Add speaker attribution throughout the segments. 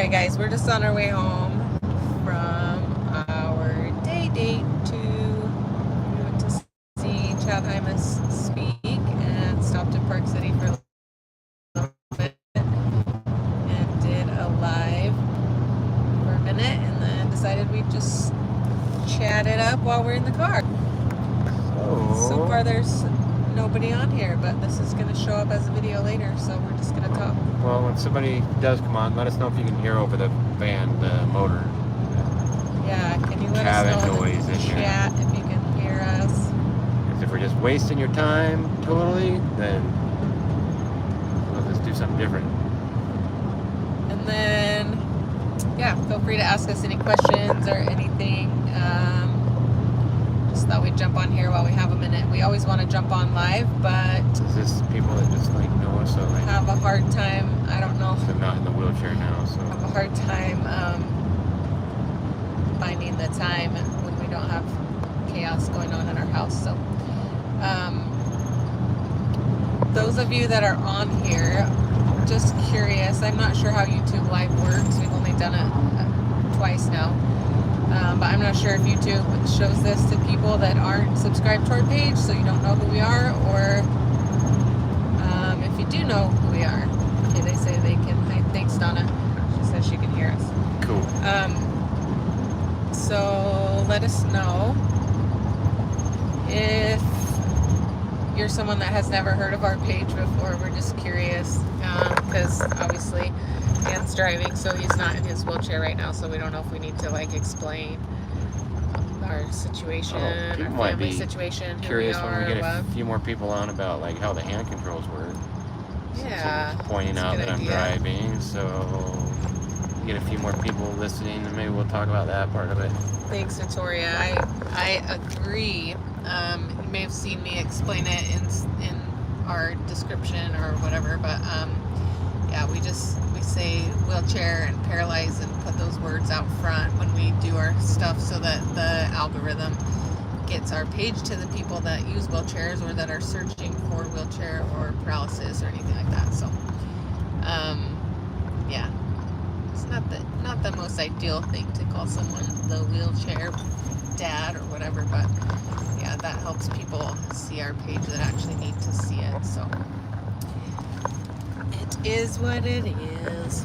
Speaker 1: Alright guys, we're just on our way home from our day date we went to see Chad Hymas speak and stopped at Park City for a little bit and did a live for a minute and then decided we'd just chat it up while we're in the car. So far there's nobody on here, but this is going to show up as a video later, so we're just going to talk.
Speaker 2: Well, when somebody does come on, let us know if you can hear over the van, the motor.
Speaker 1: Yeah, can you let us know in the chat if you can hear us?
Speaker 2: Because if we're just wasting your time totally, then we'll just do something different.
Speaker 1: And then, yeah, feel free to ask us any questions or anything. Just thought we'd jump on here while we have a minute. We always want to jump on live, but
Speaker 2: is this people that just like know us, so like
Speaker 1: have a hard time? I don't know.
Speaker 2: They're not in the wheelchair now, so
Speaker 1: have a hard time finding the time when we don't have chaos going on in our house. So, those of you that are on here, just curious. I'm not sure how YouTube Live works. We've only done it twice now. But I'm not sure if YouTube shows this to people that aren't subscribed to our page, so you don't know who we are, or if you do know who we are. Okay, they say they can. Hi, thanks, Donna. She says she can hear us.
Speaker 2: Cool.
Speaker 1: So let us know if you're someone that has never heard of our page before. We're just curious, because obviously Dan's driving, so he's not in his wheelchair right now, so we don't know if we need to like explain our situation, our family situation,
Speaker 2: curious when we get a few more people on about like how the hand controls work.
Speaker 1: Yeah,
Speaker 2: so pointing out that I'm driving, so get a few more people listening, and maybe we'll talk about that part of it.
Speaker 1: Thanks, Victoria. I agree. You may have seen me explain it in our description or whatever, but yeah, we say wheelchair and paralyzed and put those words out front when we do our stuff, so that the algorithm gets our page to the people that use wheelchairs or that are searching for wheelchair or paralysis or anything like that. So yeah, it's not the most ideal thing to call someone the wheelchair dad or whatever, but yeah, that helps people see our page that actually need to see it. So it is what it is.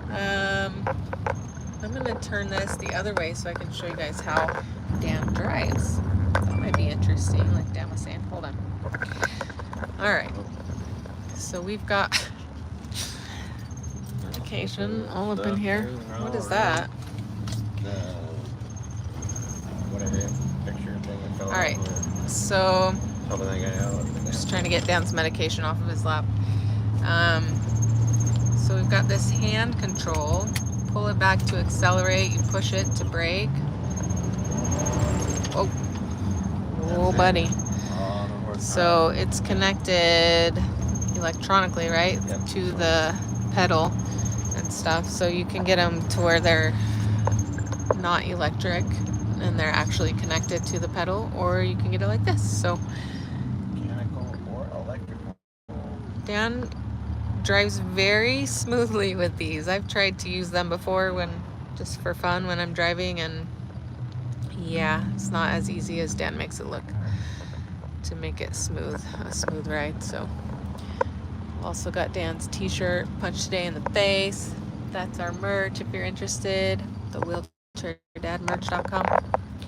Speaker 1: I'm gonna turn this the other way so I can show you guys how Dan drives. That might be interesting, like Dan was saying. Hold on. All right, so we've got medication all up in here. What is that?
Speaker 2: Whatever picture thing.
Speaker 1: All right, so just trying to get Dan's medication off of his lap. So we've got this hand control. Pull it back to accelerate. You push it to brake. Oh, buddy. So it's connected electronically, right, to the pedal and stuff. So you can get them to where they're not electric and they're actually connected to the pedal, or you can get it like this. So
Speaker 2: mechanical or electrical.
Speaker 1: Dan drives very smoothly with these. I've tried to use them before just for fun when I'm driving, and yeah, it's not as easy as Dan makes it look to make it a smooth ride. So also got Dan's t-shirt, Punch Today in the Face. That's our merch if you're interested. The wheelchairdadmerch.com.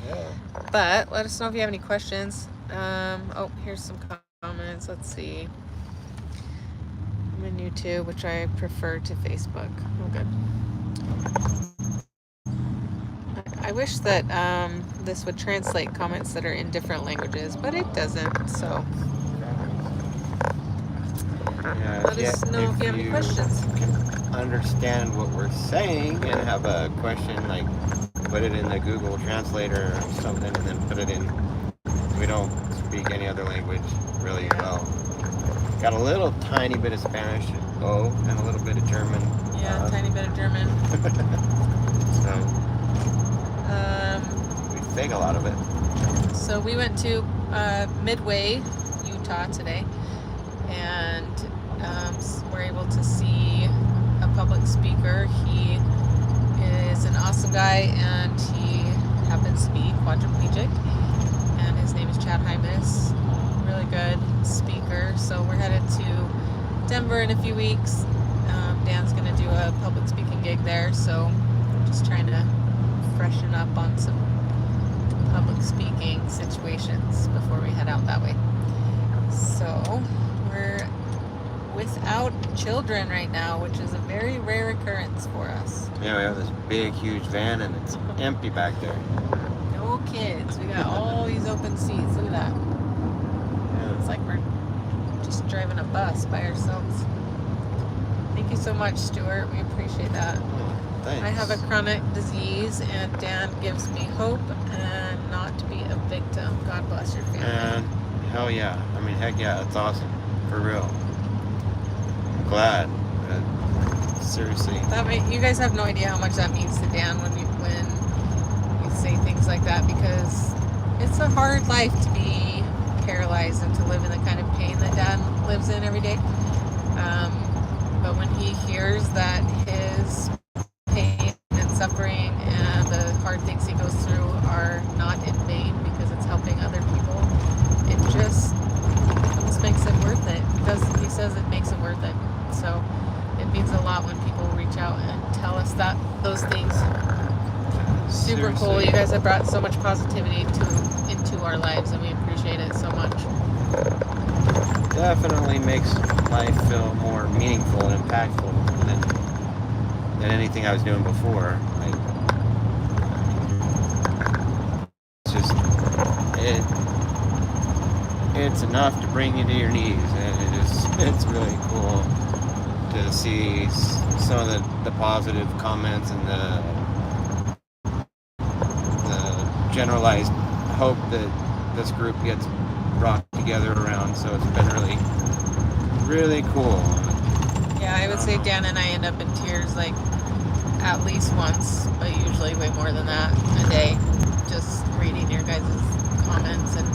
Speaker 2: Yeah.
Speaker 1: But let us know if you have any questions. Oh, here's some comments. Let's see. I'm in YouTube, which I prefer to Facebook. Oh, good. I wish that this would translate comments that are in different languages, but it doesn't. So let us know if you have any questions.
Speaker 2: Can understand what we're saying and have a question, like put it in the Google Translator or something, and then put it in. We don't speak any other language really well. Got a little tiny bit of Spanish, and a little bit of German.
Speaker 1: Yeah, tiny bit of German.
Speaker 2: So we sing a lot of it.
Speaker 1: So we went to Midway, Utah today, and we're able to see a public speaker. He is an awesome guy, and he happens to be quadriplegic, and his name is Chad Hymas. Really good speaker. So we're headed to Denver in a few weeks. Dan's going to do a public speaking gig there, so I'm just trying to freshen up on some public speaking situations before we head out that way. So we're without children right now, which is a very rare occurrence for us.
Speaker 2: Yeah, we have this big, huge van, and it's empty back there.
Speaker 1: No kids. We got all these open seats. Look at that. It's like we're just driving a bus by ourselves. Thank you so much, Stuart. We appreciate that.
Speaker 2: Oh, thanks.
Speaker 1: I have a chronic disease, and Dan gives me hope and not to be a victim. God bless your family.
Speaker 2: And hell yeah. I mean, heck yeah, it's awesome. For real. I'm glad. Seriously.
Speaker 1: You guys have no idea how much that means to Dan when you say things like that, because it's a hard life to be paralyzed and to live in the kind of pain that Dan lives in every day. But when he hears that his pain and suffering and the hard things he goes through are not in vain because it's helping other people, it just makes it worth it. He says it makes it worth it. So it means a lot when people reach out and tell us those things. Super
Speaker 2: Seriously.
Speaker 1: cool. You guys have brought so much positivity into our lives, and we appreciate it so much.
Speaker 2: Definitely makes life feel more meaningful and impactful than anything I was doing before. Like, it's just it's enough to bring you to your knees, and it's really cool to see some of the positive comments and the generalized hope that this group gets brought together around. So it's been really cool.
Speaker 1: Yeah, I would say Dan and I end up in tears like at least once, but usually way more than that a day, just reading your guys' comments, and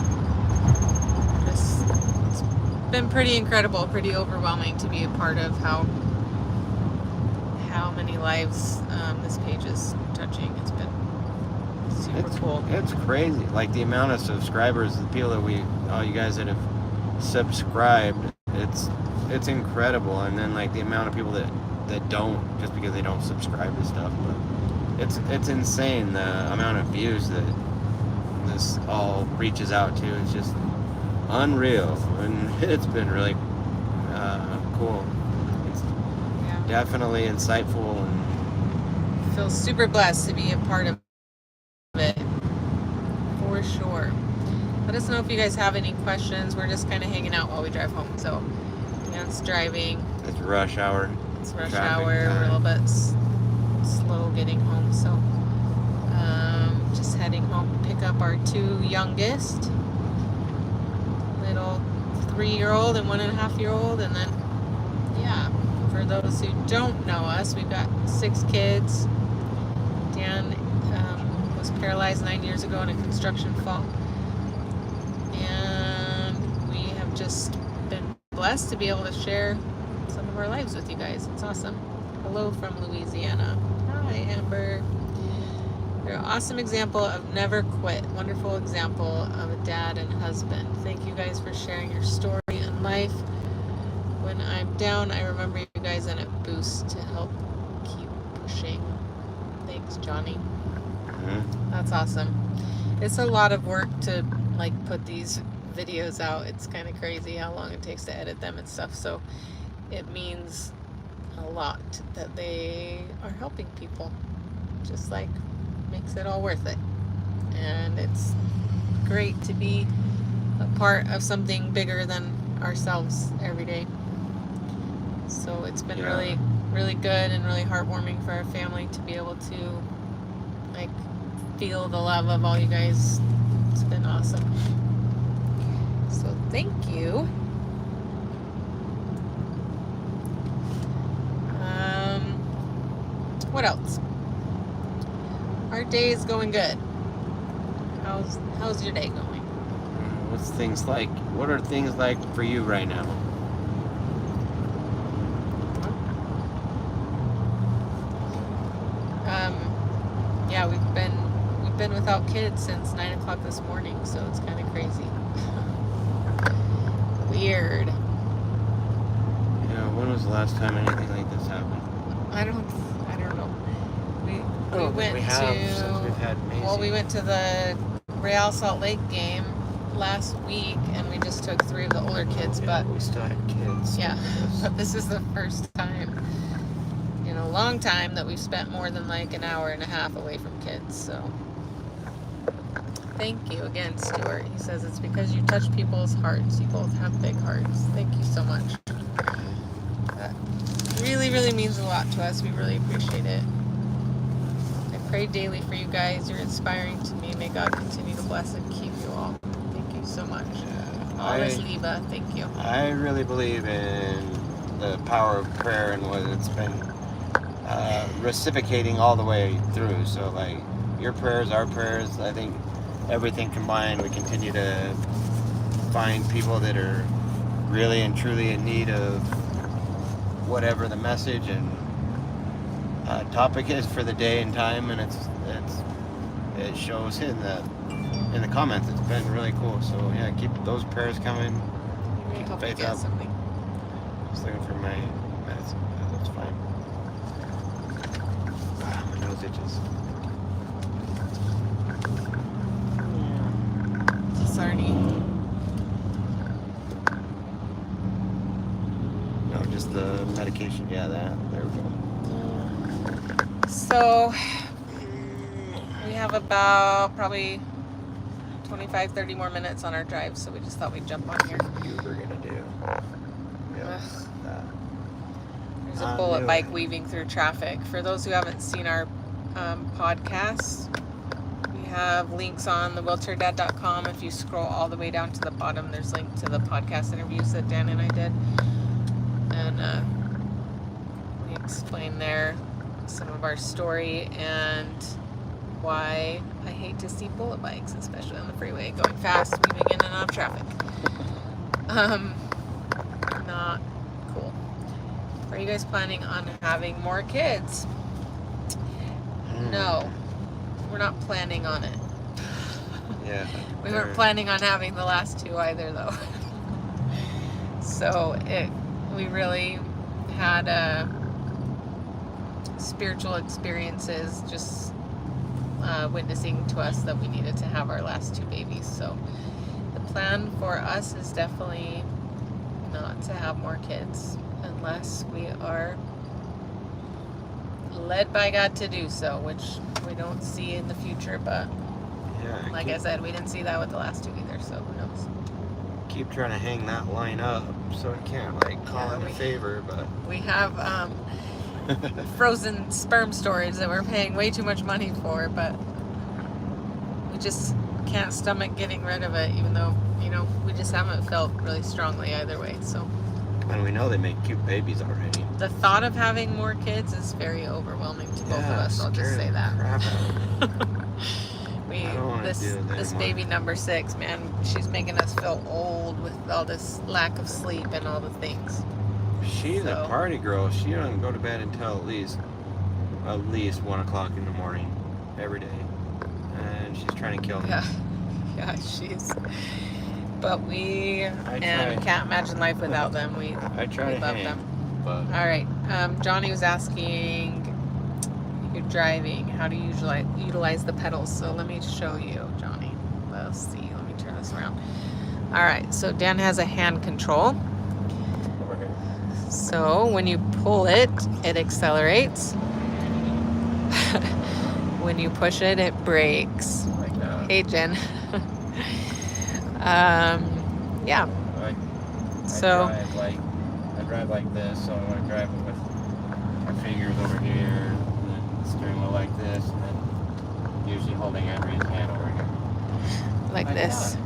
Speaker 1: just it's been pretty incredible, pretty overwhelming to be a part of how many lives this page is touching. It's been super cool.
Speaker 2: It's crazy. Like the amount of subscribers, the people that all you guys that have subscribed, it's incredible. And then like the amount of people that don't, just because they don't subscribe to stuff. But it's insane the amount of views that this all reaches out to. It's just unreal, and it's been really cool. It's definitely insightful, and
Speaker 1: feel super blessed to be a part of it, for sure. Let us know if you guys have any questions. We're just kind of hanging out while we drive home. So Dan's driving.
Speaker 2: it's rush hour.
Speaker 1: It's rush
Speaker 2: Traffic
Speaker 1: hour. We're a little bit slow getting home. So just heading home to pick up our two youngest, little 3-year-old and 1.5-year-old. And then, yeah, for those who don't know us, we've got 6 kids. Dan was paralyzed 9 years ago in a construction fall. And we have just been blessed to be able to share some of our lives with you guys. It's awesome. Hello from Louisiana. Hi, Amber. You're an awesome example of never quit. Wonderful example of a dad and husband. Thank you guys for sharing your story and life. When I'm down, I remember you guys, and it boosts to help keep pushing. Thanks, Johnny.
Speaker 2: Mm-hmm.
Speaker 1: That's awesome. It's a lot of work to put these videos out. It's kind of crazy how long it takes to edit them and stuff. So it means a lot that they are helping people. Just makes it all worth it. And it's great to be a part of something bigger than ourselves every day. So it's been really, really good and really heartwarming for our family to be able to feel the love of all you guys. It's been awesome. So thank you. What else? Our day is going good. How's your day going?
Speaker 2: What are things like for you right now?
Speaker 1: yeah, we've been without kids since 9 o'clock this morning, so it's kind of crazy. Weird.
Speaker 2: Yeah, when was the last time anything like this happened?
Speaker 1: I don't know. We went
Speaker 2: we have since we've had Maisie.
Speaker 1: well, we went to the Real Salt Lake game last week, and we just took 3 of the older kids, but
Speaker 2: we still had kids.
Speaker 1: yeah, but this is the first time in a long time that we've spent more than like an hour and a half away from kids. So thank you again, Stuart. He says it's because you touch people's hearts. You both have big hearts. Thank you so much. That really, really means a lot to us. We really appreciate it. I pray daily for you guys. You're inspiring to me. May God continue to bless and keep you all. Thank you so much. Alles Liebe. Thank you.
Speaker 2: I really believe in the power of prayer and what it's been reciprocating all the way through. So, like, your prayers, our prayers, I think everything combined, we continue to find people that are really and truly in need of whatever the message and topic is for the day and time, and it shows in the comments. It's been really cool. So yeah, keep those prayers coming.
Speaker 1: Keep
Speaker 2: Keep faith
Speaker 1: get
Speaker 2: up.
Speaker 1: something.
Speaker 2: Just looking for my medicine. That's fine. My nose itches.
Speaker 1: Sarnie.
Speaker 2: No, just the medication. Yeah, there we go.
Speaker 1: So we have about probably 25-30 more minutes on our drive, so we just thought we'd jump on here.
Speaker 2: You were gonna do. Yeah. That.
Speaker 1: There's a
Speaker 2: I
Speaker 1: bullet
Speaker 2: knew
Speaker 1: bike
Speaker 2: it.
Speaker 1: weaving through traffic. For those who haven't seen our podcast, we have links on thewheelchairdad.com. If you scroll all the way down to the bottom, there's a link to the podcast interviews that Dan and I did, and we explain there some of our story and why I hate to see bullet bikes, especially on the freeway, going fast, weaving in and out of traffic. Not cool. Are you guys planning on having more kids? No, we're not planning on it.
Speaker 2: Yeah.
Speaker 1: We weren't planning on having the last 2 either, though. So we really had spiritual experiences just witnessing to us that we needed to have our last 2 babies. So the plan for us is definitely not to have more kids unless we are led by God to do so, which we don't see in the future, but
Speaker 2: Yeah.
Speaker 1: like I said, we didn't see that with the last 2 either, so who knows.
Speaker 2: Keep trying to hang that line up so it can't call in a favor, but
Speaker 1: We have frozen sperm storage that we're paying way too much money for, but we just can't stomach getting rid of it, even though, we just haven't felt really strongly either way. So
Speaker 2: and we know they make cute babies already.
Speaker 1: the thought of having more kids is very overwhelming to both of us, I'll just say that.
Speaker 2: Crap out.
Speaker 1: We
Speaker 2: I don't wanna
Speaker 1: this
Speaker 2: do that
Speaker 1: this
Speaker 2: anymore.
Speaker 1: baby number 6, man, she's making us feel old with all this lack of sleep and all the things.
Speaker 2: She's
Speaker 1: So-
Speaker 2: a party girl. She doesn't go to bed until at least 1 o'clock in the morning every day, and she's trying to kill me.
Speaker 1: Yeah, she's. But we
Speaker 2: try.
Speaker 1: can't imagine life without them. We
Speaker 2: I try
Speaker 1: we
Speaker 2: to
Speaker 1: love
Speaker 2: hang,
Speaker 1: them.
Speaker 2: but
Speaker 1: All right. Johnny was asking, you're driving, how do you utilize the pedals? So let me show you, Johnny. Let's see. Let me turn this around. All right. So Dan has a hand control.
Speaker 2: over here.
Speaker 1: So when you pull it, it accelerates. When you push it, it brakes.
Speaker 2: Like that.
Speaker 1: Hey, Jen. Yeah. So
Speaker 2: I drive like this, so I want to drive it with my fingers over here, and then the steering wheel like this, and then usually holding Andrea's hand over here.
Speaker 1: like this.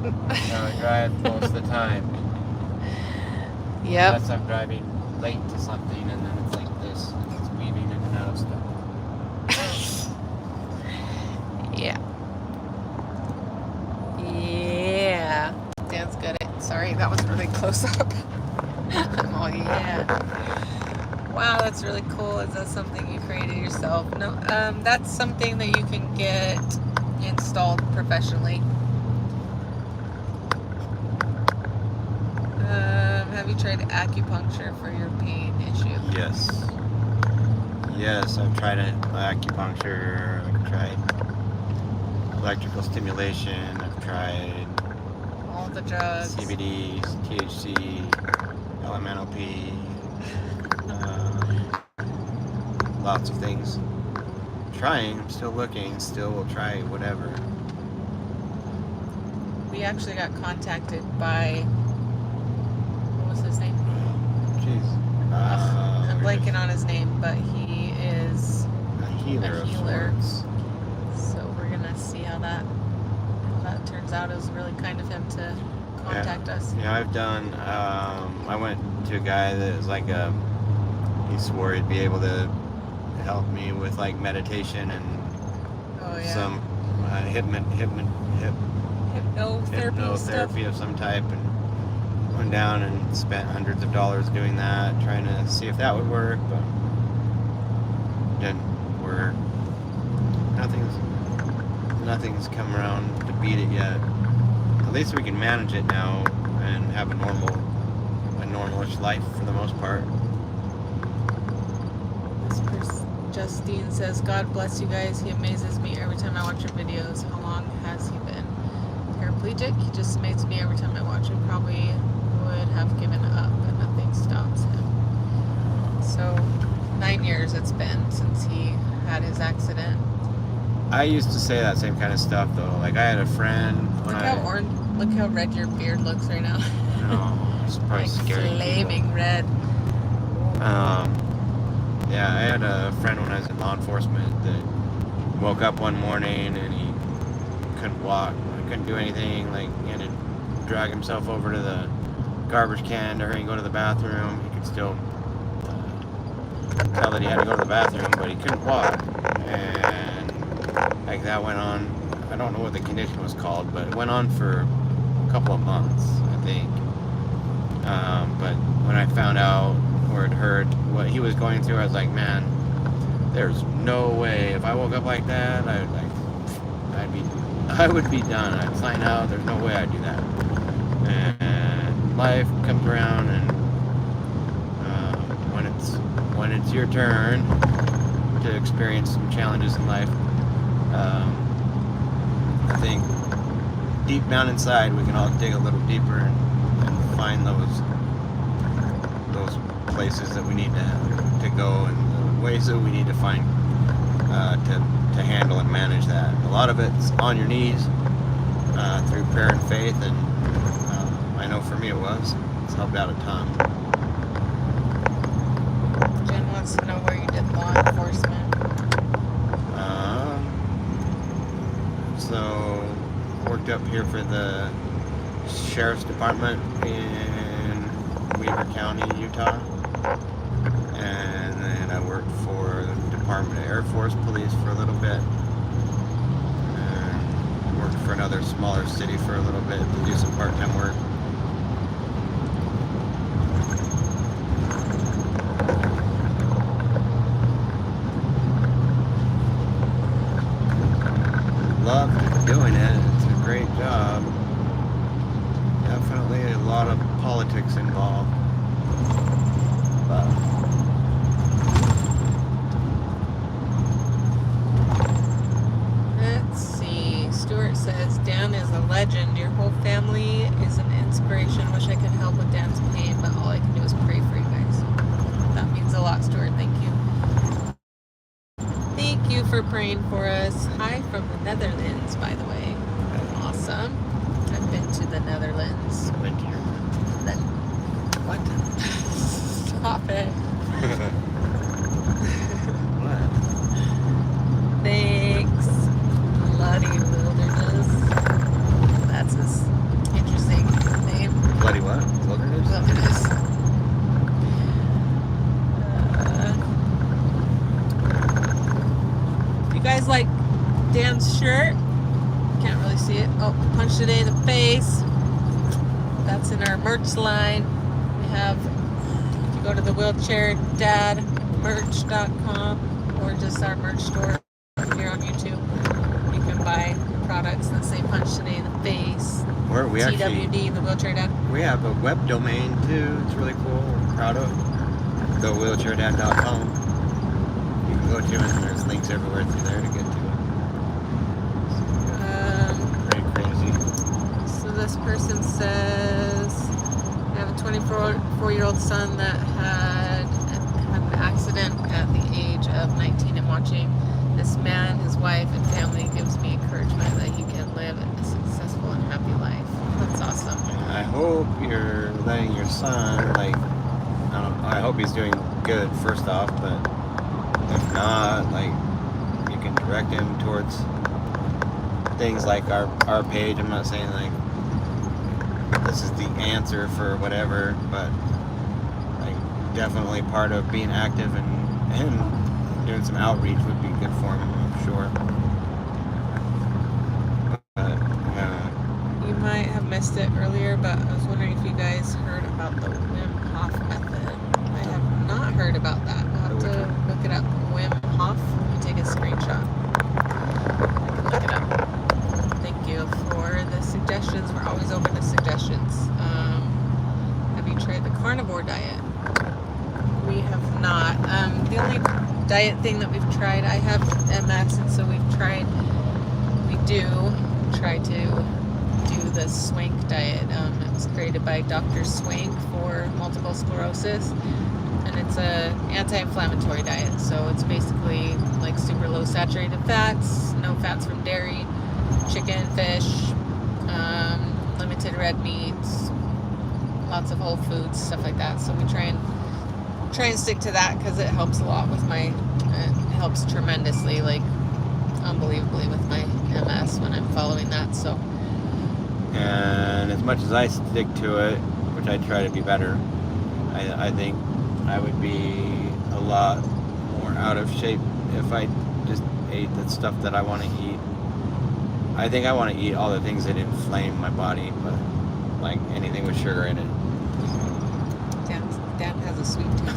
Speaker 2: That's how I drive most of the time.
Speaker 1: Yep.
Speaker 2: Unless I'm driving late to something, and then it's like this, and it's weaving in and out of stuff.
Speaker 1: Yeah. Yeah. Dan's good at. Sorry, that was really close up. I'm all yeah. Wow, that's really cool. Is that something you created yourself? No, that's something that you can get installed professionally. Have you tried acupuncture for your pain issue?
Speaker 2: Yes. Yes, I've tried acupuncture, I've tried electrical stimulation, I've tried
Speaker 1: All the drugs.
Speaker 2: CBD, THC, LMNOP, lots of things. Trying, I'm still looking, still will try whatever.
Speaker 1: We actually got contacted by, what was his name?
Speaker 2: Jeez.
Speaker 1: I'm blanking on his name, but he is
Speaker 2: a healer
Speaker 1: a
Speaker 2: of
Speaker 1: healer.
Speaker 2: sorts.
Speaker 1: So we're gonna see how that turns out. It was really kind of him to contact us.
Speaker 2: Yeah, I've done, I went to a guy that was like he swore he'd be able to help me with like meditation and
Speaker 1: Oh yeah.
Speaker 2: some hypnotherapy of some type, and went down and spent hundreds of dollars doing that, trying to see if that would work, but didn't work. Nothing's come around to beat it yet. At least we can manage it now and have a normalish life for the most part.
Speaker 1: Justine says, God bless you guys. He amazes me every time I watch your videos. How long has he been paraplegic? He just amazes me every time I watch him. Probably would have given up, but nothing stops him. So 9 years it's been since he had his accident.
Speaker 2: I used to say that same kind of stuff though. Like I had a friend when
Speaker 1: Look how red your beard looks right now.
Speaker 2: No, it's probably
Speaker 1: like
Speaker 2: scary.
Speaker 1: Flaming red.
Speaker 2: Yeah, I had a friend when I was in law enforcement that woke up one morning and he couldn't walk, he couldn't do anything. Like he had to drag himself over to the garbage can to hurry and go to the bathroom. He could still tell that he had to go to the bathroom, but he couldn't walk. And like that went on. I don't know what the condition was called, but it went on for a couple of months, I think. But when I found out or had heard what he was going through, I was like, man, there's no way. If I woke up like that, I would be done. I'd sign out. There's no way I'd do that. And life comes around, and when it's your turn to experience some challenges in life, I think deep down inside we can all dig a little deeper and find those places that we need to go, and the ways that we need to find to handle and manage that. A lot of it's on your knees through prayer and faith, and I know for me it was. It's helped out a ton.
Speaker 1: Jen wants to know where you did law enforcement.
Speaker 2: So worked up here for the Sheriff's Department in Weaver County, Utah. And then I worked for the Department of Air Force Police for a little bit. And worked for another smaller city for a little bit to do some part-time work. Love doing it. It's a great job. Definitely a lot of politics involved. But
Speaker 1: let's see. Stuart says, Dan is a legend. Your whole family is an inspiration. Wish I could help with Dan's pain, but all I can do is pray for you guys. That means a lot, Stuart. Thank you. Thank you for praying for us. Hi from the Netherlands, by the way. Awesome. I've been to the Netherlands.
Speaker 2: went here. What?
Speaker 1: Stop it.
Speaker 2: What?
Speaker 1: Thanks. Bloody Wilderness. That's his interesting name.
Speaker 2: Bloody what? Wilderness?
Speaker 1: Wilderness. You guys like Dan's shirt? Can't really see it. Oh, punched it in the face. That's in our merch line. We have you go to the wheelchairdadmerch.com or just our merch store here on YouTube, you can buy products that say "Punch Today in the Face."
Speaker 2: We actually
Speaker 1: TWD, the Wheelchair Dad.
Speaker 2: we have a web domain too. It's really cool. We're proud of thewheelchairdad.com. You can go to it, and there's links everywhere through there to get to it. Pretty crazy.
Speaker 1: So this person says, I have a 24-year-old son that had an accident at the age of 19 and watching this man, his wife, and family gives me encouragement that he can live a successful and happy life. That's awesome.
Speaker 2: I hope you're letting your son, like, I hope he's doing good first off, but if not, like, you can direct him towards things like our page. I'm not saying like this is the answer for whatever, but like definitely part of being active and doing some outreach would be good for him, I'm sure. But
Speaker 1: You might have missed it earlier, but I was wondering if you guys heard about the Wim Hof method. I have not heard about that. I'll have to look it up. Wim Hof. Let me take a screenshot. Look it up. Thank you for the suggestions. We're always open to suggestions. Have you tried the carnivore diet? We have not. The only diet thing that we've tried, I have MS, and so we do try to do the Swank diet. It was created by Dr. Swank for multiple sclerosis, and it's a anti-inflammatory diet. So it's basically like super low saturated fats, no fats from dairy, chicken, fish, limited red meats, lots of whole foods, stuff like that. So we try and stick to that because it helps a lot with it helps tremendously, like unbelievably, with my MS when I'm following that. So.
Speaker 2: And as much as I stick to it, which I try to be better, I think I would be a lot more out of shape if I just ate the stuff that I want to eat. I think I want to eat all the things that inflame my body, but like anything with sugar in it.
Speaker 1: Dan has a sweet tooth,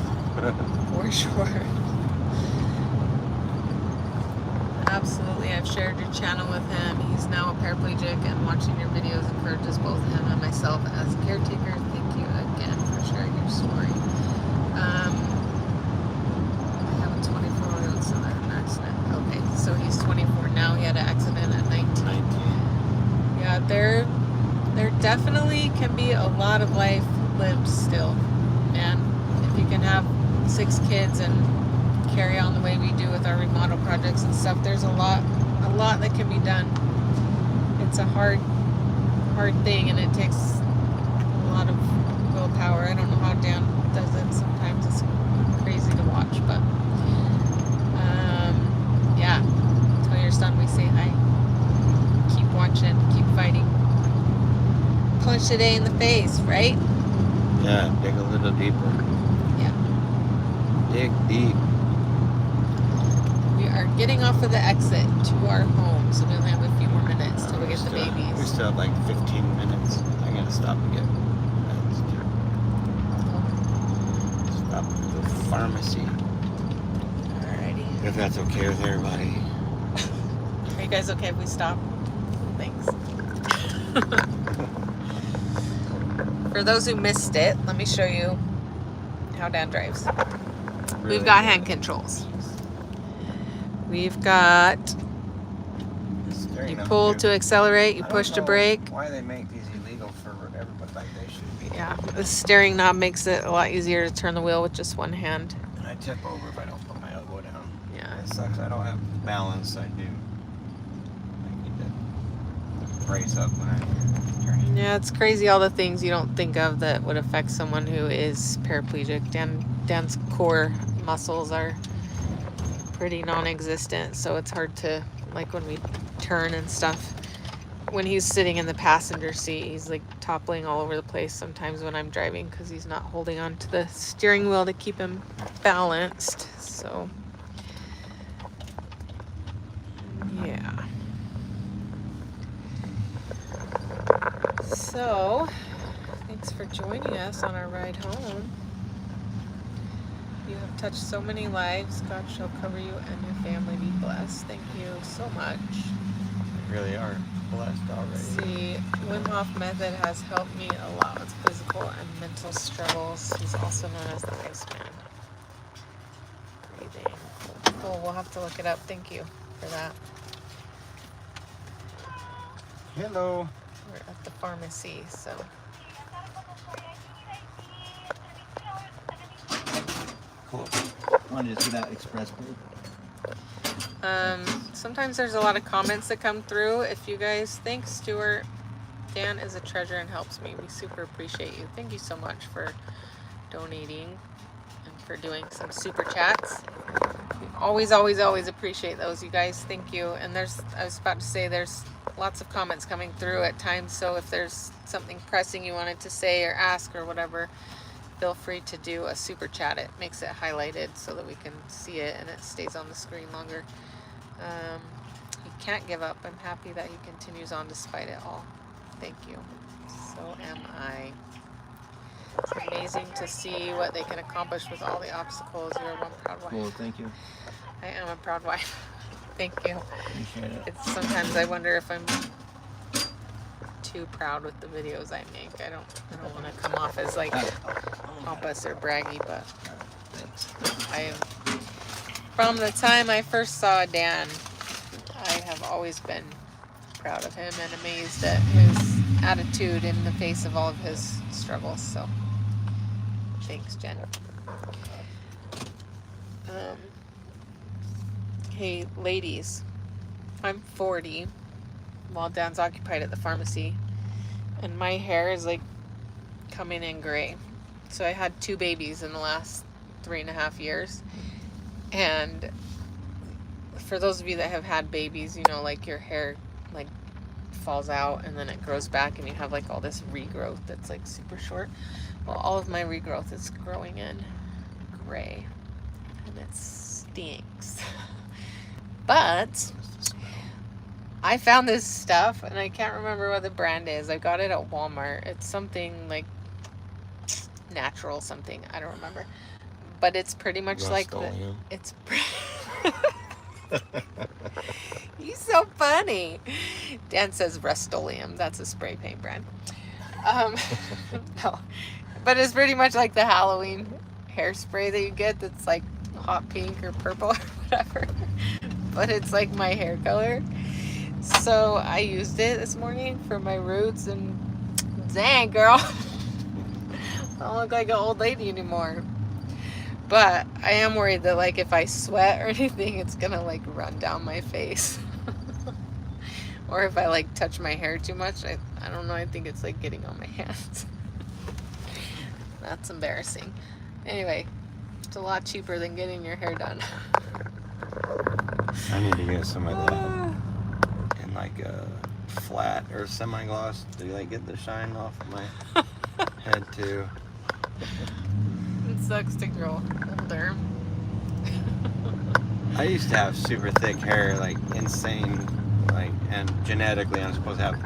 Speaker 1: for sure. Absolutely, I've shared your channel with him. He's now a paraplegic, and watching your videos encourages both him and myself as a caretaker. Thank you again for sharing your story. I have a 24-year-old son that had an accident. Okay, so he's 24 now. He had an accident at 19. Yeah, there definitely can be a lot of life lived still, man. If you can have 6 kids and carry on the way we do with our remodel projects and stuff, there's a lot that can be done. It's a hard thing, and it takes a lot of willpower. I don't know how Dan does it. Sometimes it's crazy to watch, but yeah, tell your son we say hi. Keep watching, keep fighting. Punch today in the face, right?
Speaker 2: Yeah, dig a little deeper.
Speaker 1: Yeah.
Speaker 2: Dig deep.
Speaker 1: We are getting off of the exit to our home, so we only have a few more minutes till we get the
Speaker 2: We
Speaker 1: babies.
Speaker 2: still have like 15 minutes. I gotta stop and get meds too. Stop at the pharmacy.
Speaker 1: Alrighty.
Speaker 2: If that's okay with everybody.
Speaker 1: Are you guys okay if we stop? Thanks. For those who missed it, let me show you how Dad drives.
Speaker 2: Really?
Speaker 1: We've got hand controls. We've got, you pull to accelerate, you push to brake.
Speaker 2: Why they make these illegal for everybody like they should be.
Speaker 1: Yeah, the steering knob makes it a lot easier to turn the wheel with just one hand.
Speaker 2: And I tip over if I don't put my elbow down.
Speaker 1: Yeah.
Speaker 2: It sucks. I don't have balance. I do. I need to brace up when I'm turning.
Speaker 1: Yeah, it's crazy all the things you don't think of that would affect someone who is paraplegic. Dan's core muscles are pretty non-existent, so it's hard to, like when we turn and stuff, when he's sitting in the passenger seat, he's like toppling all over the place sometimes when I'm driving because he's not holding on to the steering wheel to keep him balanced. So yeah. So thanks for joining us on our ride home. touched so many lives. God shall cover you and your family. Be blessed. Thank you so much.
Speaker 2: We really are blessed already.
Speaker 1: See, Wim Hof method has helped me a lot with physical and mental struggles. He's also known as the Iceman. Breathing. Cool. We'll have to look it up. Thank you for that.
Speaker 2: Hello.
Speaker 1: We're at the pharmacy, so.
Speaker 3: Cool. Want to just get that express code?
Speaker 1: Sometimes there's a lot of comments that come through. If you guys think Stuart, Dan is a treasure and helps me. We super appreciate you. Thank you so much for donating and for doing some super chats. We always appreciate those, you guys. Thank you. And I was about to say, there's lots of comments coming through at times. So if there's something pressing you wanted to say or ask or whatever, feel free to do a super chat. It makes it highlighted so that we can see it and it stays on the screen longer. He can't give up. I'm happy that he continues on despite it all. Thank you. So am I. It's amazing to see what they can accomplish with all the obstacles. You're one proud wife.
Speaker 3: Cool, thank you.
Speaker 1: I am a proud wife. Thank you.
Speaker 3: Appreciate it.
Speaker 1: Sometimes I wonder if I'm too proud with the videos I make. I don't want to come off as like pompous or braggy, but
Speaker 3: Thanks.
Speaker 1: I am. From the time I first saw Dan, I have always been proud of him and amazed at his attitude in the face of all of his struggles. So, thanks, Jen. Hey, ladies, I'm 40 while Dan's occupied at the pharmacy, and my hair is like coming in gray. So I had 2 babies in the last 3.5 years. And for those of you that have had babies, you know, like your hair like falls out and then it grows back and you have like all this regrowth that's like super short. Well, all of my regrowth is growing in gray and it stinks. But I found this stuff and I can't remember what the brand is. I got it at Walmart. It's something like natural something. I don't remember. But it's pretty much like it's He's so funny. Dan says Rust-Oleum. That's a spray paint brand. No. But it's pretty much like the Halloween hairspray that you get that's like hot pink or purple or whatever. But it's like my hair color. So I used it this morning for my roots and dang, girl. I don't look like an old lady anymore. But I am worried that like if I sweat or anything, it's gonna like run down my face. Or if I like touch my hair too much, I don't know, I think it's like getting on my hands. That's embarrassing. Anyway, it's a lot cheaper than getting your hair done.
Speaker 2: I need to get some of that in like a flat or semi-gloss to like get the shine off of my head too.
Speaker 1: It sucks to grow older.
Speaker 2: I used to have super thick hair, like insane, like, and genetically I'm supposed to have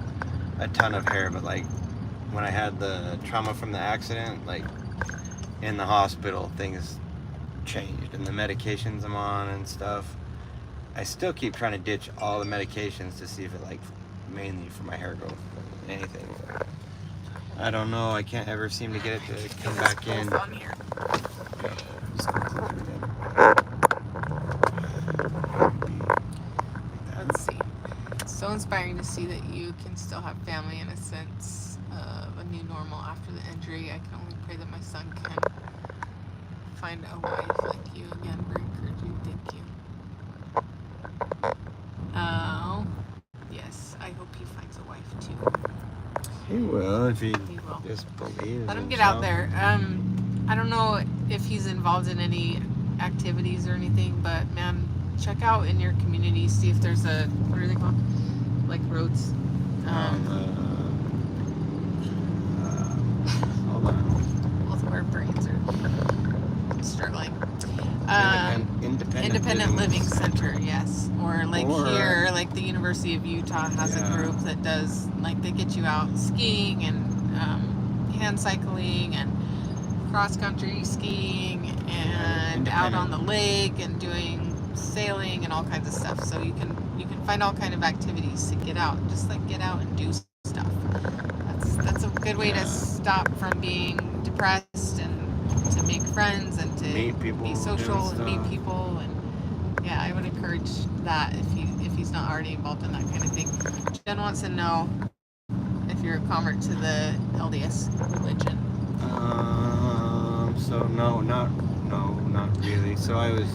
Speaker 2: a ton of hair, but like when I had the trauma from the accident, like in the hospital, things changed and the medications I'm on and stuff. I still keep trying to ditch all the medications to see if it like mainly for my hair growth, anything. I don't know. I can't ever seem to get it to come back in.
Speaker 1: On here. Let's see. It's so inspiring to see that you can still have family in a sense of a new normal after the injury. I can only pray that my son can find a wife like you again. Very encouraging. Thank you. Oh, yes. I hope he finds a wife too.
Speaker 2: He will if he
Speaker 1: will.
Speaker 2: just believes.
Speaker 1: Let him get out there. I don't know if he's involved in any activities or anything, but man, check out in your community, see if there's a, what are they called? Like roads.
Speaker 2: Hold on.
Speaker 1: Both of our brains are struggling.
Speaker 2: Independent
Speaker 1: Living Center, yes. Or like here, like the University of Utah has a group that does, like they get you out skiing and hand cycling and cross country skiing and out on the lake and doing sailing and all kinds of stuff. So you can find all kind of activities to get out, just like get out and do stuff. That's a good way to stop from being depressed and to make friends and to
Speaker 2: Meet people,
Speaker 1: be social and meet
Speaker 2: stuff.
Speaker 1: people. And yeah, I would encourage that if he's not already involved in that kind of thing. Jen wants to know if you're a convert to the LDS religion.
Speaker 2: So not really. So I was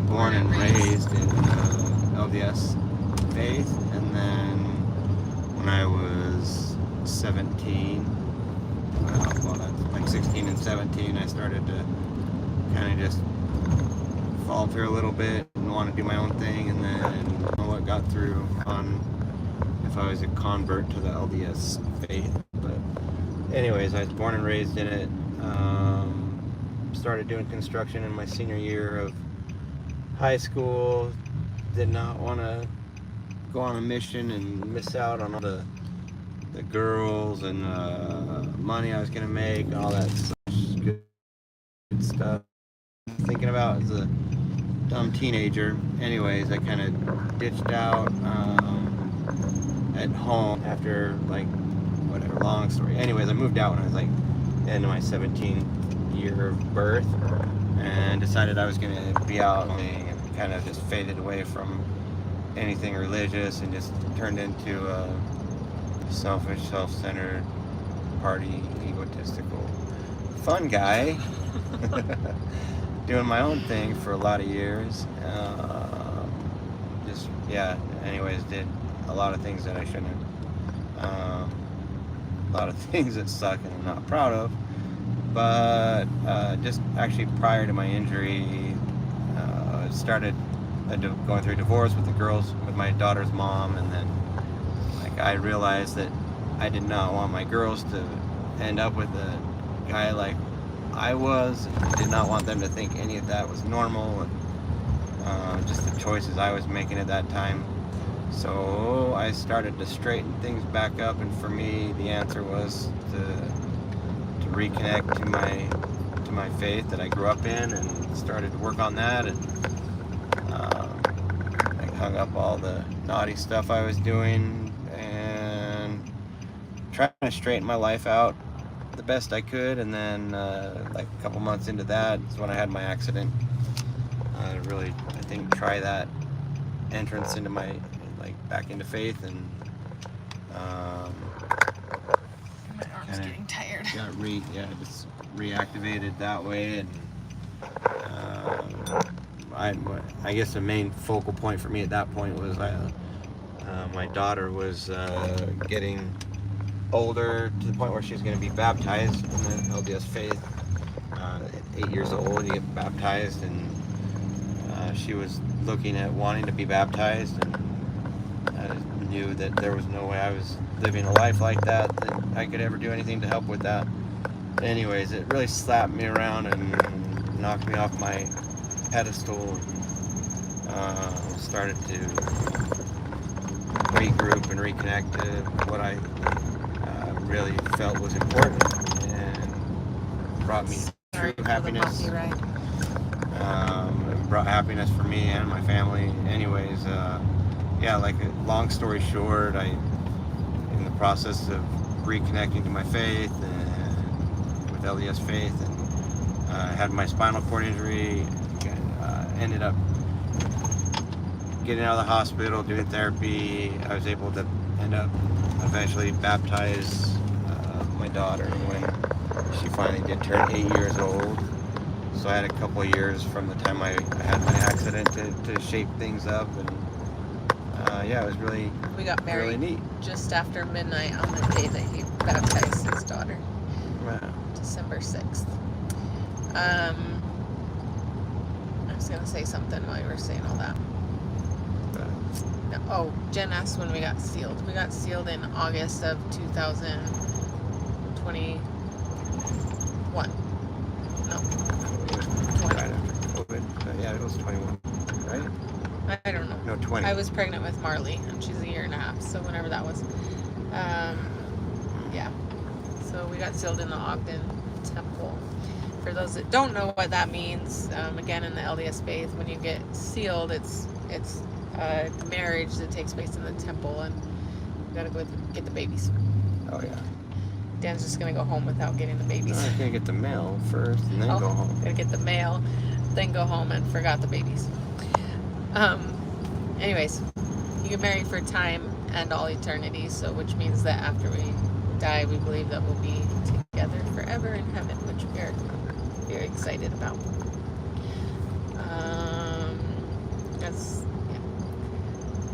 Speaker 2: born and raised in LDS faith, and then when I was 17, well, that's like 16 and 17, I started to kind of just falter a little bit and want to do my own thing, and then I don't know what got through on if I was a convert to the LDS faith. But anyways, I was born and raised in it. Started doing construction in my senior year of high school. Did not want to go on a mission and miss out on all the girls and money I was gonna make and all that good stuff. Thinking about as a dumb teenager. Anyways, I kind of ditched out at home after like whatever, long story. Anyways, I moved out when I was like end of my 17th year of birth and decided I was gonna be out and kind of just faded away from anything religious and just turned into a selfish, self-centered, party, egotistical, fun guy. Doing my own thing for a lot of years. Anyways, did a lot of things that I shouldn't have. A lot of things that suck and I'm not proud of. But just actually prior to my injury, started going through a divorce with with my daughter's mom, and then like I realized that I did not want my girls to end up with a guy like I was. I did not want them to think any of that was normal, and just the choices I was making at that time. So I started to straighten things back up, and for me, the answer was to reconnect to my faith that I grew up in, and started to work on that, and I hung up all the naughty stuff I was doing and trying to straighten my life out the best I could. And then like a couple months into that is when I had my accident. Really, I think, try that entrance into my back into faith, and
Speaker 1: My arm's getting tired.
Speaker 2: got just reactivated that way. And I guess the main focal point for me at that point was my daughter was getting older to the point where she was going to be baptized in the LDS faith. At 8 years old, you get baptized, and she was looking at wanting to be baptized, and I knew that there was no way I was living a life like that I could ever do anything to help with that. Anyways, it really slapped me around and knocked me off my pedestal, and started to regroup and reconnect to what I really felt was important and brought me true happiness. It brought happiness for me and my family. Anyways, long story short, in the process of reconnecting to my faith and with LDS faith, and had my spinal cord injury, ended up getting out of the hospital, doing therapy. I was able to end up eventually baptize my daughter when she finally did turn 8 years old. So I had a couple of years from the time I had my accident to shape things up, and it was really,
Speaker 1: we got married
Speaker 2: really neat.
Speaker 1: just after midnight on the day that he baptized his daughter.
Speaker 2: Wow.
Speaker 1: December 6th. I was gonna say something while you were saying all that. No, Jen asked when we got sealed. We got sealed in August of 2021. No, 20.
Speaker 2: Right after COVID. It was 21, right?
Speaker 1: I don't know.
Speaker 2: No, 20.
Speaker 1: I was pregnant with Marley, and she's a year and a half, so whenever that was. So we got sealed in the Ogden temple. For those that don't know what that means, again, in the LDS faith, when you get sealed, it's a marriage that takes place in the temple, and you gotta go get the babies.
Speaker 2: Oh yeah.
Speaker 1: Dan's just gonna go home without getting the babies.
Speaker 2: I'm gonna get the mail first and then go home.
Speaker 1: Gotta get the mail, then go home and forgot the babies. Anyways, you get married for time and all eternity, so which means that after we die, we believe that we'll be together forever in heaven, which we are very excited about.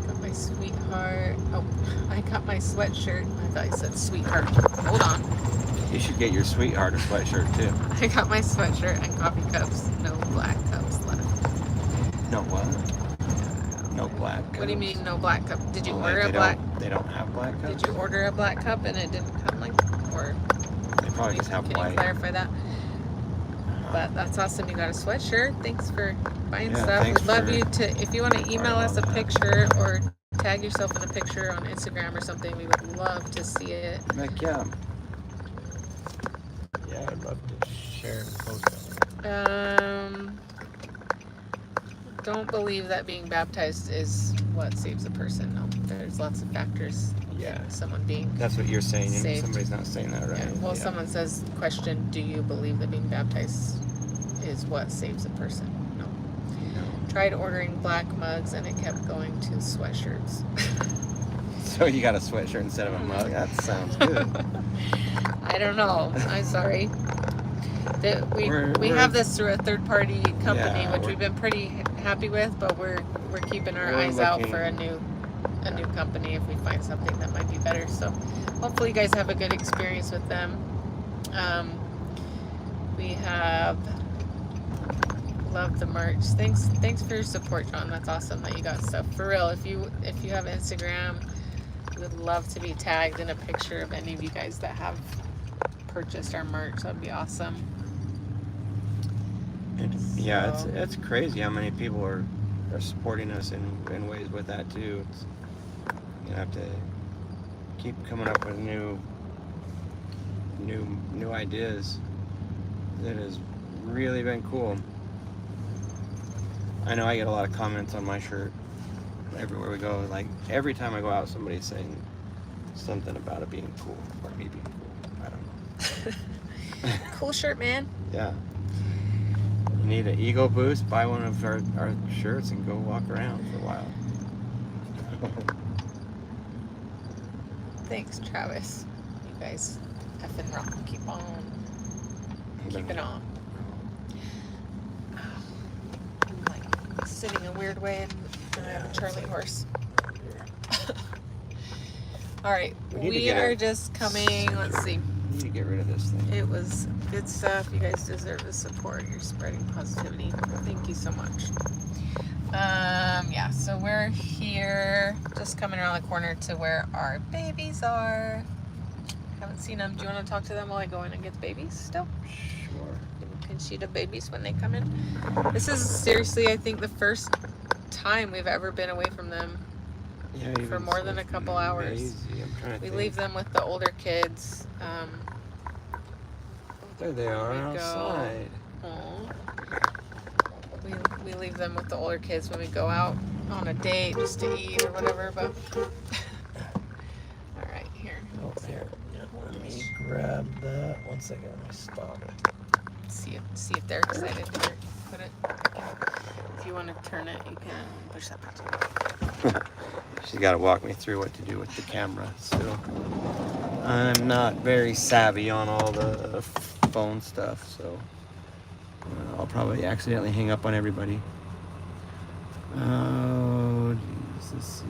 Speaker 1: Got my sweetheart. Oh, I got my sweatshirt. I thought you said sweetheart. Hold on.
Speaker 2: You should get your sweetheart a sweatshirt too.
Speaker 1: I got my sweatshirt and coffee cups. No black cups left.
Speaker 2: No what? No black cups.
Speaker 1: What do you mean no black cup? Did you
Speaker 2: Oh,
Speaker 1: order a black?
Speaker 2: They don't have black cups?
Speaker 1: Did you order a black cup and it didn't come like, or
Speaker 2: They probably just have
Speaker 1: can
Speaker 2: white.
Speaker 1: you clarify that? But that's awesome. You got a sweatshirt. Thanks for buying
Speaker 2: Yeah,
Speaker 1: stuff.
Speaker 2: thanks
Speaker 1: We'd love
Speaker 2: for
Speaker 1: you to, if you want to email us a
Speaker 2: that.
Speaker 1: picture or tag yourself in a picture on Instagram or something, we would love to see it.
Speaker 2: Heck yeah. Yeah, I'd love to share and post that.
Speaker 1: Don't believe that being baptized is what saves a person. No, there's lots of factors.
Speaker 2: Yeah.
Speaker 1: Someone being
Speaker 2: That's what you're saying.
Speaker 1: Saved.
Speaker 2: Somebody's not saying that right.
Speaker 1: Yeah. Well, someone says, question, do you believe that being baptized is what saves a person? No.
Speaker 2: No.
Speaker 1: Tried ordering black mugs and it kept going to sweatshirts.
Speaker 2: So you got a sweatshirt instead of a mug? That sounds good.
Speaker 1: I don't know. I'm sorry. We
Speaker 2: We're-
Speaker 1: have this through a third party company,
Speaker 2: Yeah,
Speaker 1: which
Speaker 2: we're-
Speaker 1: we've been pretty happy with, but we're keeping our
Speaker 2: We're
Speaker 1: eyes out
Speaker 2: looking-
Speaker 1: for a new company if we find something that might be better. So hopefully you guys have a good experience with them. We have loved the merch. Thanks for your support, John. That's awesome that you got stuff. For real, if you have Instagram, we would love to be tagged in a picture of any of you guys that have purchased our merch. That'd be awesome.
Speaker 2: Yeah,
Speaker 1: So-
Speaker 2: it's crazy how many people are supporting us in ways with that too. You have to keep coming up with new ideas. That has really been cool. I know I get a lot of comments on my shirt everywhere we go. Like every time I go out, somebody's saying something about it being cool or me being cool. I don't know.
Speaker 1: Cool shirt, man.
Speaker 2: Yeah. You need an ego boost, buy one of our shirts and go walk around for a while.
Speaker 1: Thanks, Travis. You guys effing rock. Keep on keeping on. I'm like sitting a weird way and I have a Charlie horse. All right,
Speaker 2: We need to
Speaker 1: we
Speaker 2: get
Speaker 1: are
Speaker 2: a-
Speaker 1: just coming. Let's see.
Speaker 2: You need to get rid of this thing.
Speaker 1: It was good stuff. You guys deserve the support. You're spreading positivity. Thank you so much. Yeah, so we're here, just coming around the corner to where our babies are. Haven't seen them. Do you want to talk to them while I go in and get the babies still?
Speaker 2: Sure.
Speaker 1: Conchita babies when they come in. This is seriously, I think, the first time we've ever been away from them.
Speaker 2: Yeah,
Speaker 1: For
Speaker 2: even
Speaker 1: more than a couple hours.
Speaker 2: Maisie, I'm trying to
Speaker 1: We
Speaker 2: think.
Speaker 1: leave them with the older kids.
Speaker 2: There they are
Speaker 1: There we go.
Speaker 2: outside.
Speaker 1: Aw. We leave them with the older kids when we go out on a date just to eat or whatever, but all right, here.
Speaker 2: Oh, here. Yeah, let me grab that. 1 second. Let me stop.
Speaker 1: See if they're excited to put it. If you want to turn it, you can push that button.
Speaker 2: She's got to walk me through what to do with the camera still. I'm not very savvy on all the phone stuff, so I'll probably accidentally hang up on everybody. Oh, geez, let's see.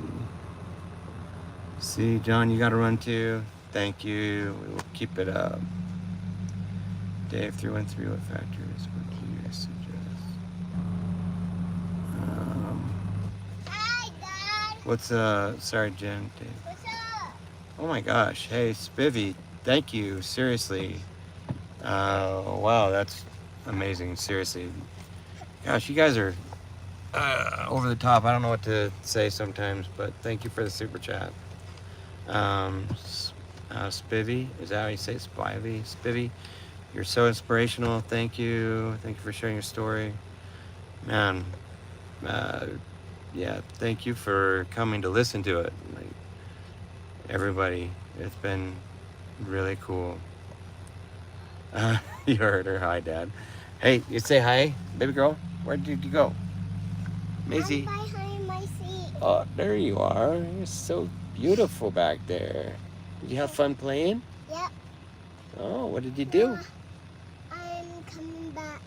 Speaker 2: See, John, you got to run too. Thank you. We will keep it up. Dave, through and through, what factors would you suggest? What's sorry, Jen, Dave.
Speaker 4: What's up?
Speaker 2: Oh my gosh, hey, Spivvy, thank you, seriously. Wow, that's amazing, seriously. Gosh, you guys are over the top. I don't know what to say sometimes, but thank you for the super chat. Spivvy, is that how you say it? Spivvy? You're so inspirational. Thank you. Thank you for sharing your story. Man, yeah, thank you for coming to listen to it. Like, everybody, it's been really cool. You heard her. Hi, Dad. Hey, you say hi, baby girl. Where did you go? Maisie.
Speaker 4: I'm behind my seat.
Speaker 2: Oh, there you are. You're so beautiful back there. Did you have fun playing?
Speaker 4: Yep.
Speaker 2: Oh, what did you do?
Speaker 4: I'm coming back.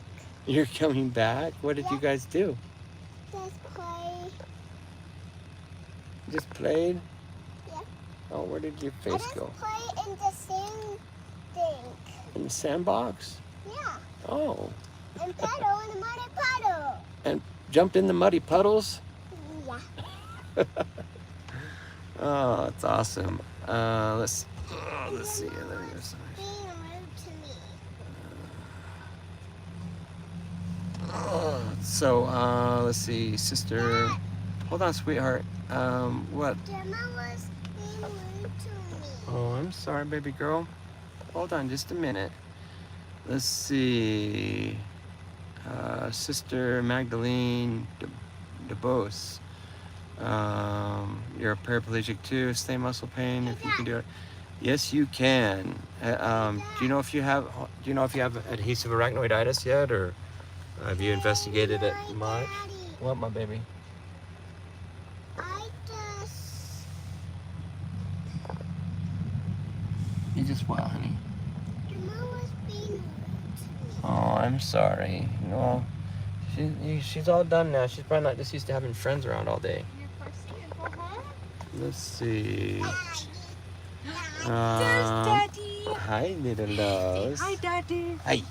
Speaker 2: You're coming back? What did you guys do?
Speaker 4: Just play.
Speaker 2: Just played?
Speaker 4: Yeah.
Speaker 2: Oh, where did your
Speaker 4: I
Speaker 2: face
Speaker 4: just
Speaker 2: go?
Speaker 4: play in the same thing.
Speaker 2: In the sandbox?
Speaker 4: Yeah.
Speaker 2: Oh.
Speaker 4: And paddle in the muddy puddle.
Speaker 2: And jumped in the muddy puddles?
Speaker 4: Yeah.
Speaker 2: Oh, that's awesome. Let's see. Let me go some.
Speaker 4: Being rude to me.
Speaker 2: Let's see, sister. Hold on, sweetheart. What?
Speaker 4: Gemma was being rude to me.
Speaker 2: Oh, I'm sorry, baby girl. Hold on just a minute. Let's see. Sister Magdalene DeBose. You're a paraplegic too. Stay muscle pain if you can do it. Yes, you can. Do you know if you have adhesive arachnoiditis yet, or have you investigated it much?
Speaker 4: Daddy,
Speaker 2: What, my baby?
Speaker 4: I just...
Speaker 2: You just what, honey?
Speaker 4: Gemma was being rude to me.
Speaker 2: Oh, I'm sorry. No, she's all done now. She's probably not just used to having friends around all day. Let's see.
Speaker 1: There's Daddy.
Speaker 2: Hi, little loves.
Speaker 1: Hi, Daddy.
Speaker 2: Hi.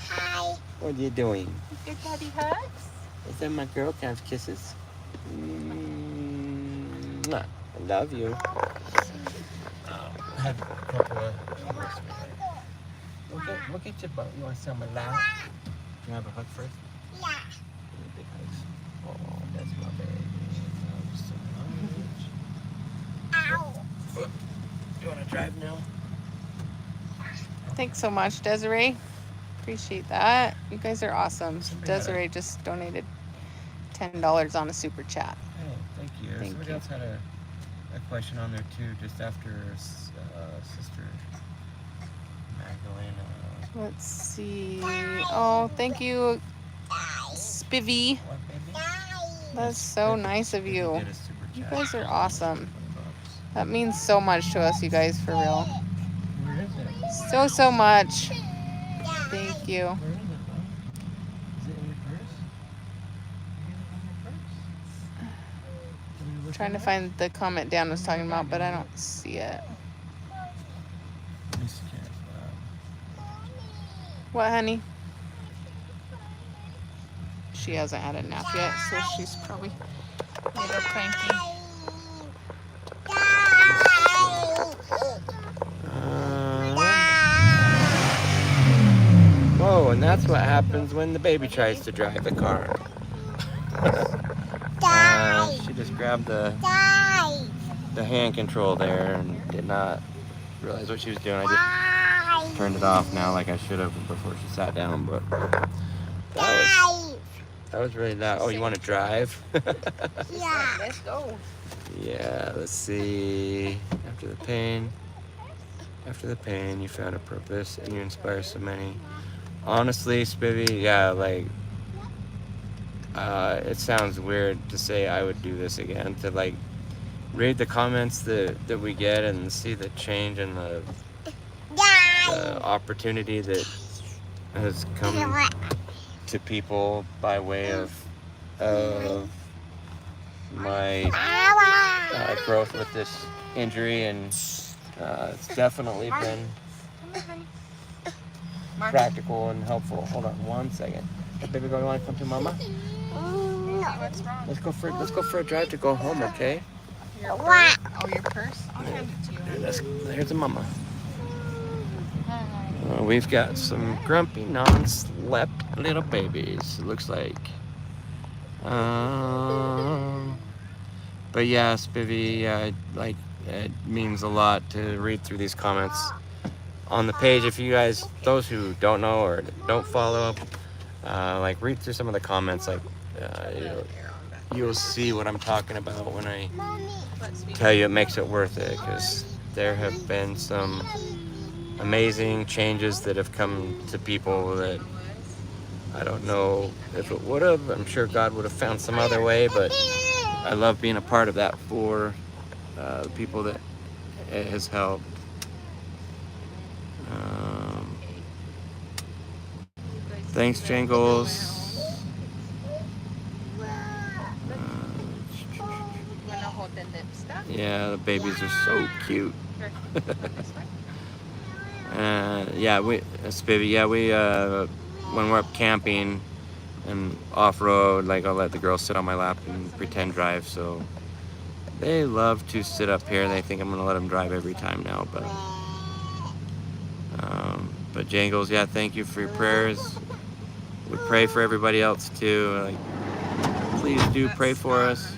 Speaker 4: Hi.
Speaker 2: What are you doing?
Speaker 1: Give Daddy hugs.
Speaker 2: Is that my girl? Can I have kisses? Mwah. I love you. Have a couple of. Look at your butt. You want some of that? Can I have a hug first?
Speaker 4: Yeah.
Speaker 2: Big hugs. Oh, that's my baby. Love you so much.
Speaker 4: Ow.
Speaker 2: You want to drive now?
Speaker 1: Thanks so much, Desiree. Appreciate that. You guys are awesome.
Speaker 2: Somebody had a-
Speaker 1: Desiree just donated $10 on a super chat.
Speaker 2: Oh, thank you.
Speaker 1: Thank
Speaker 2: Somebody
Speaker 1: you.
Speaker 2: else had a question on there too, just after Sister Magdalena.
Speaker 1: Let's see. Oh, thank you, Spivvy.
Speaker 2: What, baby?
Speaker 1: That's so nice of you.
Speaker 2: Did a super
Speaker 1: You
Speaker 2: chat.
Speaker 1: guys are awesome.
Speaker 2: $20.
Speaker 1: That means so much to us, you guys, for real.
Speaker 2: Where is it?
Speaker 1: So much. Thank you.
Speaker 2: Where is it, bud? Is it in your purse? You get it in your purse? Can you look
Speaker 1: Trying
Speaker 2: it
Speaker 1: to
Speaker 2: up?
Speaker 1: find the comment Dan was talking about, but I don't see it.
Speaker 2: This can't,
Speaker 1: What, honey? She hasn't had a nap yet, so she's probably a little cranky.
Speaker 2: Whoa, and that's what happens when the baby tries to drive the car. She just grabbed the hand control there and did not realize what she was doing. I just turned it off now like I should have before she sat down, but that was really loud. Oh, you want to drive?
Speaker 4: Yeah.
Speaker 1: Let's go.
Speaker 2: Yeah, let's see. After the pain, you found a purpose and you inspire so many. Honestly, Spivvy, yeah, like, it sounds weird to say I would do this again, to like read the comments that we get and see the change and the opportunity that has come to people by way of my growth with this injury, and it's definitely been practical and helpful. Hold on one second. Hey, baby girl, you want to come to mama?
Speaker 1: What's wrong?
Speaker 2: Let's go for a drive to go home, okay?
Speaker 1: Your purse? Oh, your purse? I'll hand it to you.
Speaker 2: Here's a mama. We've got some grumpy, non-slept little babies, it looks like. But yeah, Spivvy, it means a lot to read through these comments. on the page, if you guys, those who don't know or don't follow, like read through some of the comments, like you'll see what I'm talking about when I
Speaker 4: Mommy.
Speaker 2: tell you it makes it worth it, because there have been some amazing changes that have come to people that I don't know if it would have. I'm sure God would have found some other way, but I love being a part of that for the people that it has helped. Thanks, Jangles. Yeah, the babies are so cute. Yeah, we when we're up camping and off-road, like I'll let the girls sit on my lap and pretend drive, so they love to sit up here. They think I'm gonna let them drive every time now, but Jangles, yeah, thank you for your prayers. We pray for everybody else too. Like, please do pray for us.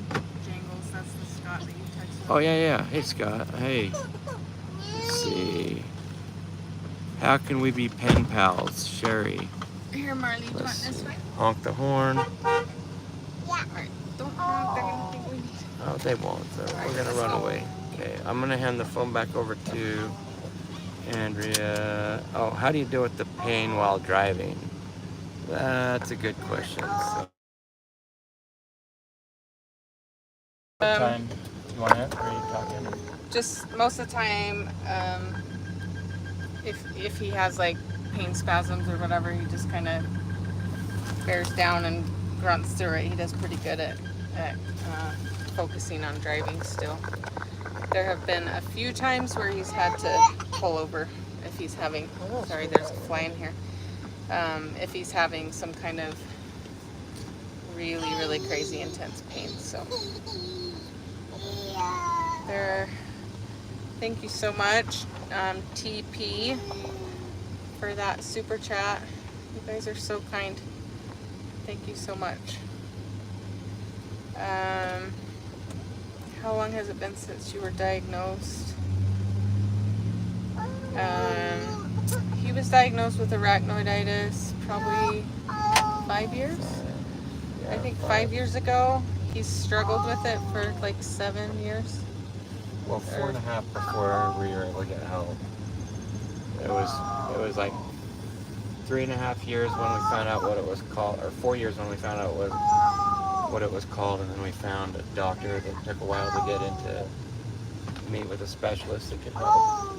Speaker 1: Jangles, that's the Scott that you texted.
Speaker 2: Oh yeah. Hey Scott. Hey. Let's see. How can we be pen pals, Sherry?
Speaker 1: Here, Marley, you want
Speaker 2: Let's
Speaker 1: this
Speaker 2: see.
Speaker 1: way?
Speaker 2: Honk the horn.
Speaker 1: Alright, don't honk, they're gonna think we need.
Speaker 2: Oh, they won't. Though. We're gonna run away. Okay, I'm gonna hand the phone back over to Andrea. Oh, how do you deal with the pain while driving? That's a good question. So, what time you want it? Or are you talking?
Speaker 1: Just most of the time, if he has like pain spasms or whatever, he just kind of bears down and grunts through it. He does pretty good at focusing on driving still. There have been a few times where he's had to pull over if he's having, sorry, there's a fly in here. If he's having some kind of really, really crazy intense pain. So there, thank you so much, TP, for that super chat. You guys are so kind. Thank you so much. How long has it been since you were diagnosed? He was diagnosed with arachnoiditis probably 5 years. I think 5 years ago. He's struggled with it for like 7 years.
Speaker 2: Well, 4.5 before we were able to get help. It was like 3.5 years when we found out what it was called, or 4 years when we found out what it was called, and then we found a doctor that took a while to get into meet with a specialist that could help.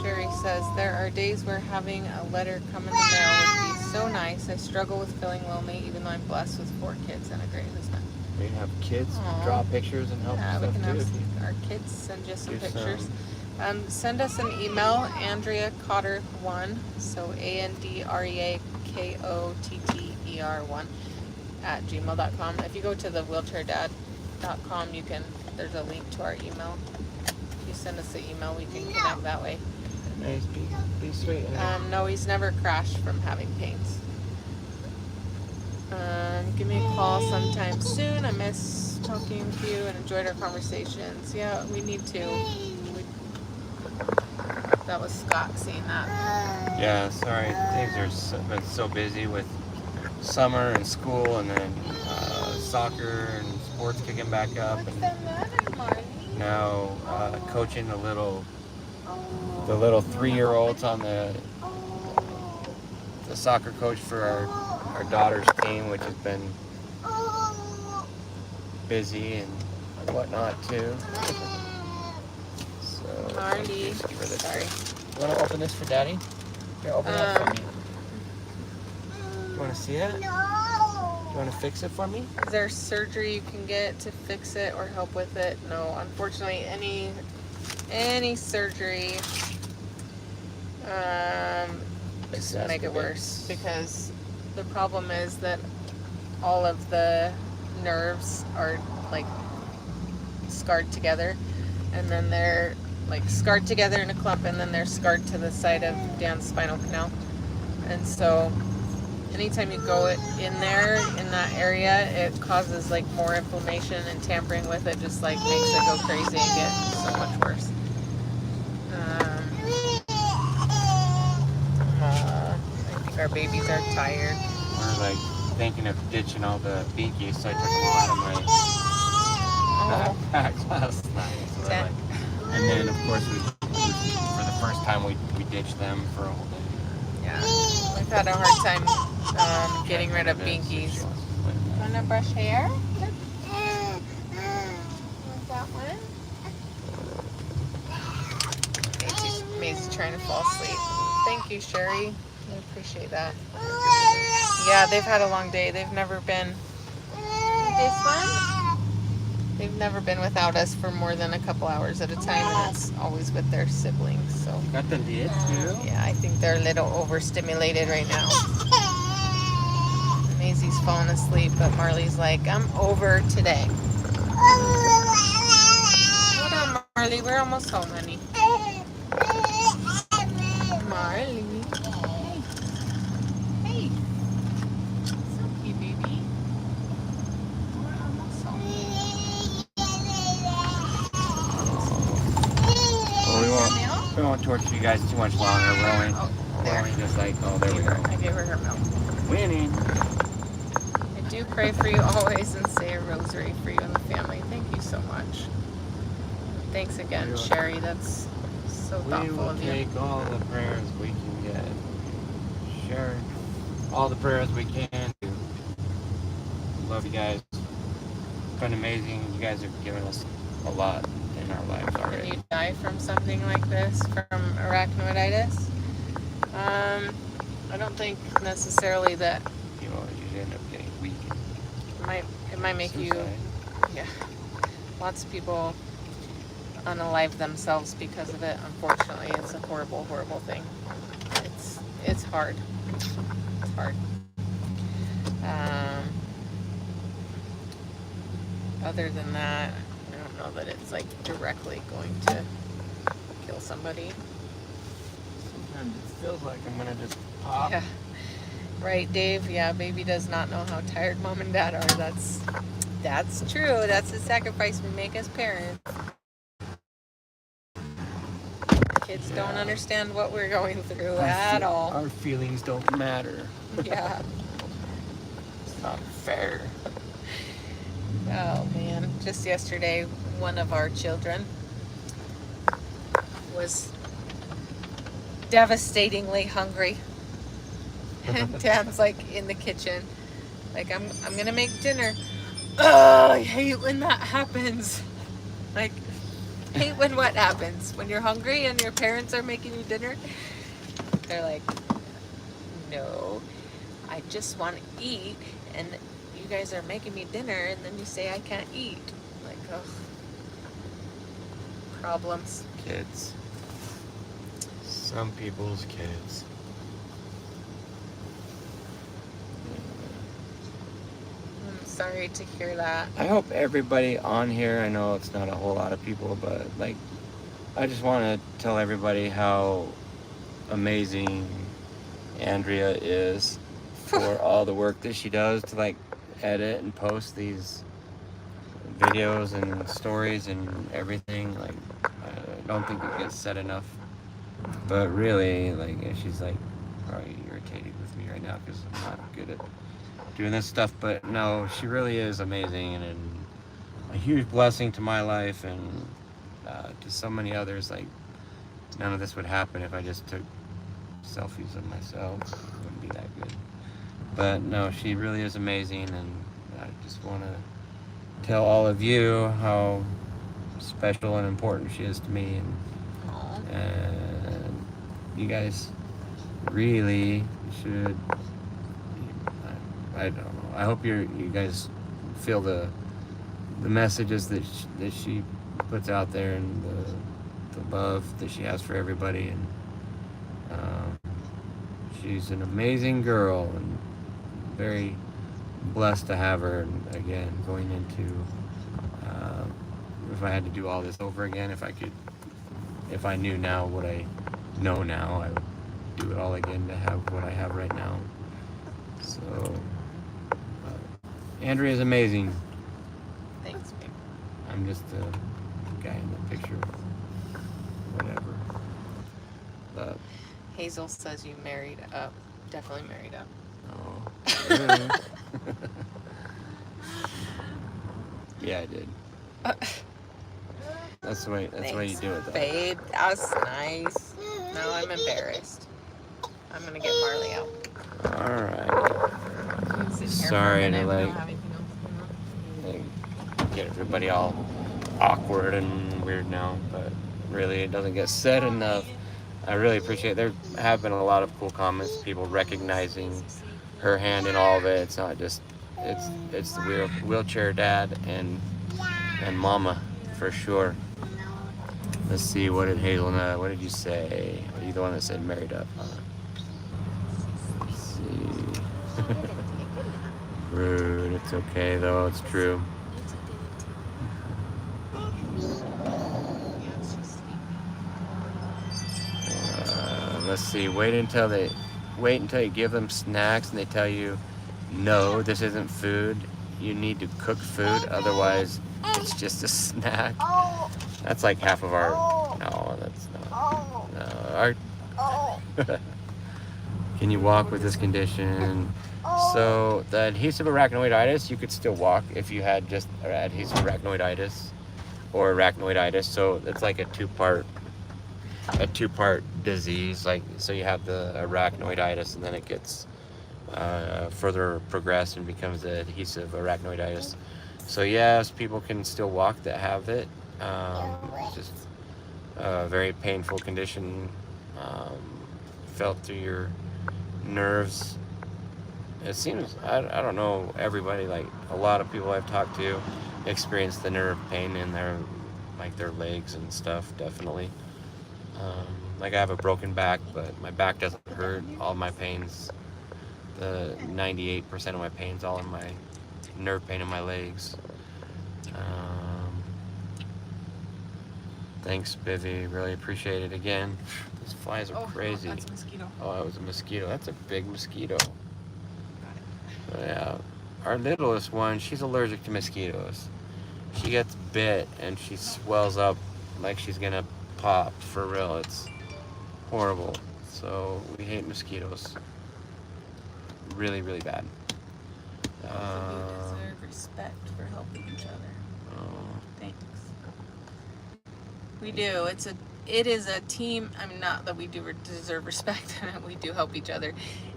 Speaker 1: Sherry says, there are days where having a letter come in the mail would be so nice. I struggle with feeling lonely even though I'm blessed with 4 kids and a great husband.
Speaker 2: We can have kids
Speaker 1: Aww.
Speaker 2: draw pictures and help
Speaker 1: Yeah, we
Speaker 2: stuff
Speaker 1: can
Speaker 2: too.
Speaker 1: have our kids send you some
Speaker 2: Do some-
Speaker 1: pictures. Send us an email, Andrea Cotter1, so AndreaKotter1 at gmail.com. If you go to the wheelchairdad.com, there's a link to our email. If you send us an email, we can connect that way.
Speaker 2: Nice, be sweet.
Speaker 1: No, he's never crashed from having pains. Give me a call sometime soon. I miss talking with you and enjoyed our conversations. Yeah, we need to. That was Scott seeing that.
Speaker 2: Yeah, sorry. Things are been so busy with summer and school, and then soccer and sports kicking back up, and now coaching the little 3-year-olds on the soccer coach for our daughter's team, which has been busy and whatnot too. So,
Speaker 1: Marty, sorry.
Speaker 2: You want to open this for Daddy? Here, open it up for me. You want to see it?
Speaker 4: No.
Speaker 2: You want to fix it for me?
Speaker 1: Is there surgery you can get to fix it or help with it? No, unfortunately, any surgery just will make it worse, because the problem is that all of the nerves are like scarred together, and then they're like scarred together in a clump, and then they're scarred to the side of Dan's spinal canal. And so anytime you go in there, in that area, it causes like more inflammation, and tampering with it just like makes it go crazy and get so much worse. our babies are tired.
Speaker 2: We're like thinking of ditching all the binkies, so I took them all out of my
Speaker 1: Oh,
Speaker 2: backpack last night. So they're like, and then of course for the first time we ditched them for a whole day.
Speaker 1: yeah. We've had a hard time getting rid of binkies. Want to brush hair? Want that one? Maisie's trying to fall asleep. Thank you, Sherry. I appreciate that. Yeah, they've had a long day. They've never been. This one? They've never been without us for more than a couple hours at a time, and it's always with their siblings. So
Speaker 2: Got the lid too?
Speaker 1: yeah, I think they're a little overstimulated right now. Maisie's falling asleep, but Marley's like, I'm over today. Hold on, Marley. We're almost home, honey. Marley. Hey. Hey. It's okay, baby. We're almost home.
Speaker 2: Well, we won't torture you guys too much longer. We're only,
Speaker 1: Oh,
Speaker 2: we're
Speaker 1: there.
Speaker 2: only just like, oh, there we go.
Speaker 1: I gave her her milk.
Speaker 2: Winning.
Speaker 1: I do pray for you always and say a rosary for you and the family. Thank you so much. Thanks again, Sherry. That's so
Speaker 2: We
Speaker 1: thoughtful
Speaker 2: will
Speaker 1: of you.
Speaker 2: take all the prayers we can get. Share all the prayers we can do. Love you guys. It's been amazing. You guys have given us a lot in our lives
Speaker 1: When
Speaker 2: already.
Speaker 1: you die from something like this, from arachnoiditis, I don't think necessarily that
Speaker 2: You know, you end up getting weak.
Speaker 1: it might make you,
Speaker 2: Suicide.
Speaker 1: yeah. Lots of people unalive themselves because of it. Unfortunately, it's a horrible, horrible thing. It's hard. It's hard. Other than that, I don't know that it's like directly going to kill somebody.
Speaker 2: Sometimes it feels like I'm gonna just pop.
Speaker 1: Yeah. Right, Dave? Yeah, baby does not know how tired mom and dad are. That's true. That's the sacrifice we make as parents. Kids don't understand what we're going through at all.
Speaker 2: Our feelings don't matter.
Speaker 1: Yeah.
Speaker 2: It's not fair.
Speaker 1: Oh man. Just yesterday, one of our children was devastatingly hungry. And Dad's like in the kitchen. Like, I'm gonna make dinner. Oh, I hate when that happens. Like, hate when what happens? When you're hungry and your parents are making you dinner? They're like, no, I just want to eat, and you guys are making me dinner, and then you say I can't eat. Like, ugh. Problems.
Speaker 2: Kids. Some people's kids.
Speaker 1: I'm sorry to hear that.
Speaker 2: I hope everybody on here, I know it's not a whole lot of people, but like, I just want to tell everybody how amazing Andrea is for all the work that she does to like edit and post these videos and stories and everything. Like, I don't think it gets said enough. But really, like, she's like probably irritated with me right now because I'm not good at doing this stuff. But no, she really is amazing and a huge blessing to my life and to so many others. Like, none of this would happen if I just took selfies of myself. It wouldn't be that good. But no, she really is amazing, and I just want to tell all of you how special and important she is to me,
Speaker 1: Aw.
Speaker 2: and you guys really should. I don't know. I hope you guys feel the messages that she puts out there and the love that she has for everybody, and she's an amazing girl and very blessed to have her. And again, going into if I had to do all this over again, if I knew now what I know now, I would do it all again to have what I have right now. So Andrea is amazing.
Speaker 1: Thanks, babe.
Speaker 2: I'm just a guy in the picture, whatever. But
Speaker 1: Hazel says you married up. Definitely married up.
Speaker 2: Oh. Really? Yeah, I did. That's the way. That's the way you do it, though.
Speaker 1: Babe, that was nice. Now I'm embarrassed. I'm gonna get Marley out.
Speaker 2: All right.
Speaker 1: Sit here
Speaker 2: Sorry
Speaker 1: for a
Speaker 2: to,
Speaker 1: minute. We
Speaker 2: like,
Speaker 1: don't have anything else going on.
Speaker 2: Get everybody all awkward and weird now, but really, it doesn't get said enough. I really appreciate. There have been a lot of cool comments. People recognizing her hand in all of it. It's not just. It's the wheelchair dad and mama for sure. Let's see, what did Hazelnut, what did you say? Are you the one that said married up? Huh? Let's see. Rude, it's okay though, it's true. Let's see, wait until you give them snacks and they tell you, no, this isn't food. You need to cook food, otherwise it's just a snack. That's like half of our, no, that's not, no, our, can you walk with this condition? So the adhesive arachnoiditis, you could still walk if you had just adhesive arachnoiditis or arachnoiditis. So it's like a two-part disease. Like, so you have the arachnoiditis and then it gets further progressed and becomes the adhesive arachnoiditis. So yes, people can still walk that have it. It's just a very painful condition, felt through your nerves. It seems, I don't know, everybody, like a lot of people I've talked to experience the nerve pain in their legs and stuff, definitely. Like I have a broken back, but my back doesn't hurt. All my pains, the 98% of my pain's all in my nerve pain in my legs. Thanks, Bivy. Really appreciate it again. These flies are crazy.
Speaker 1: That's a mosquito.
Speaker 2: Oh, it was a mosquito. That's a big mosquito. So, yeah. Our littlest one, she's allergic to mosquitoes. She gets bit and she swells up like she's gonna pop for real. It's horrible. So we hate mosquitoes. Really, really bad.
Speaker 1: We deserve respect for helping each other.
Speaker 2: Oh.
Speaker 1: Thanks. We do. It is a team. I mean, not that we do deserve respect. We do help each other.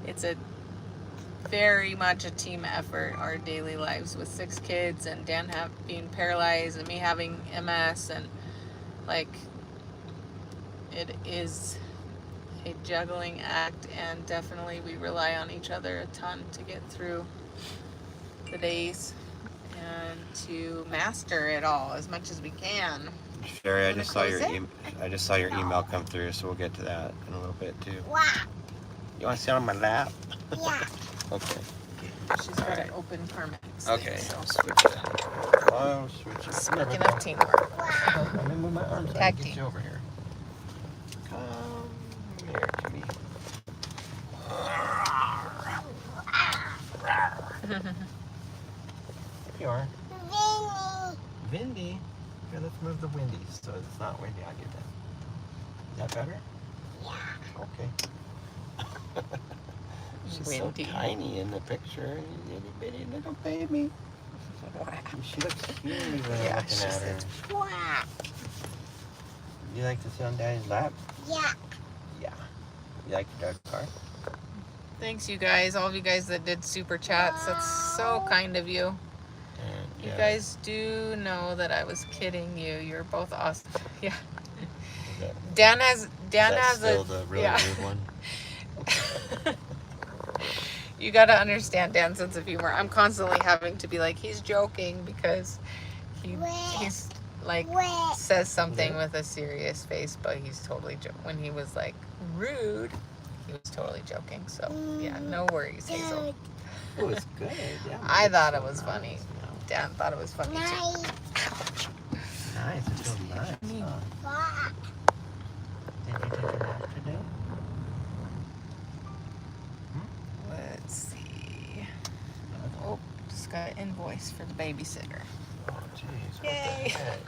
Speaker 1: It's a very much a team effort. Our daily lives with 6 kids and Dan being paralyzed and me having MS, and like it is a juggling act, and definitely we rely on each other a ton to get through the days and to master it all as much as we can.
Speaker 2: Sherry, I just saw your email come through, so we'll get to that in a little bit too.
Speaker 4: Wow.
Speaker 2: You want to sit on my lap?
Speaker 4: Yeah.
Speaker 2: Okay.
Speaker 1: She's got an open Carmex.
Speaker 2: Okay.
Speaker 1: So
Speaker 2: I'll switch it. I'll switch it.
Speaker 1: speaking of teamwork.
Speaker 2: Let me move my arms.
Speaker 1: Tag
Speaker 2: Get
Speaker 1: team.
Speaker 2: you over here. Come here to me. Here you are.
Speaker 4: Vinny.
Speaker 2: Vindy. Here, let's move the windy so it's not windy. I'll get that. Is that better?
Speaker 4: Yeah.
Speaker 2: Okay. She's
Speaker 1: Windy.
Speaker 2: so tiny in the picture. Itty bitty little baby. She looks huge when I'm
Speaker 1: Yeah,
Speaker 2: looking
Speaker 1: she
Speaker 2: at her.
Speaker 1: said-
Speaker 4: Wow.
Speaker 2: You like to sit on Daddy's lap?
Speaker 4: Yeah.
Speaker 2: Yeah. You like to drive the car?
Speaker 1: Thanks, you guys. All of you guys that did super chats. That's so kind of you.
Speaker 2: And,
Speaker 1: You
Speaker 2: yeah,
Speaker 1: guys do know that I was kidding you. You're both awesome. Yeah.
Speaker 2: is that-
Speaker 1: Dan has
Speaker 2: is that still
Speaker 1: a
Speaker 2: the really
Speaker 1: yeah.
Speaker 2: weird one?
Speaker 1: You gotta understand Dan's sense of humor. I'm constantly having to be like, he's joking, because he's like
Speaker 4: Wait.
Speaker 1: says something
Speaker 2: Yeah.
Speaker 1: with a serious face, but he's totally when he was like rude, he was totally joking. So yeah, no worries, Hazel.
Speaker 4: Good.
Speaker 2: It was good. Yeah,
Speaker 1: I thought it
Speaker 2: so
Speaker 1: was funny.
Speaker 2: nice,
Speaker 1: Dan thought it was funny too.
Speaker 4: Nice.
Speaker 2: Nice. It feels nice.
Speaker 1: Me.
Speaker 2: Huh?
Speaker 4: Wow.
Speaker 2: Did you take a nap today?
Speaker 1: Let's see. Oh, just got an invoice for the babysitter.
Speaker 2: Oh, jeez. What
Speaker 1: Yay.
Speaker 2: the heck?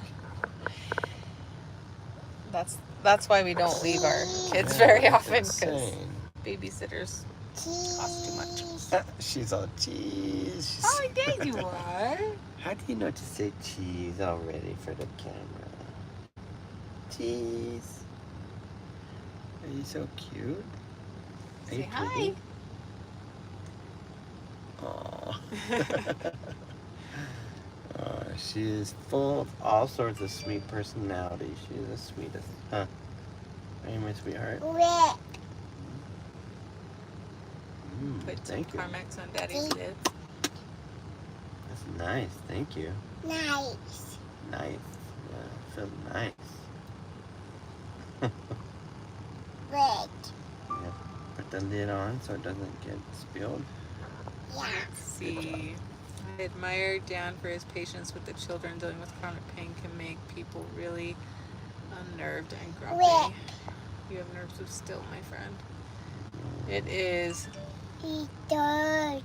Speaker 1: That's why we don't leave our kids
Speaker 2: Yeah,
Speaker 1: very
Speaker 2: that's
Speaker 1: often, because
Speaker 2: insane.
Speaker 1: babysitters Costs too much.
Speaker 2: She's all cheese.
Speaker 1: Oh, there you are.
Speaker 2: How do you know to say cheese already for the camera? Cheese. Are you so cute? Are
Speaker 1: Say
Speaker 2: you
Speaker 1: hi.
Speaker 2: pretty? Aw. She is full of all sorts of sweet personality. She is the sweetest. Huh? Are you my sweetheart?
Speaker 4: Red.
Speaker 1: Put some
Speaker 2: Thank you.
Speaker 1: Carmex on Daddy's lips.
Speaker 2: That's nice. Thank you.
Speaker 4: Nice.
Speaker 2: Nice. Yeah, feels nice.
Speaker 4: Red.
Speaker 2: Put the lid on so it doesn't get spilled.
Speaker 4: Yeah.
Speaker 1: Let's see. I admire Dan for his patience with the children. Dealing with chronic pain can make people really unnerved and grumpy.
Speaker 4: Red.
Speaker 1: You have nerves of steel, my friend. It is.
Speaker 4: He does.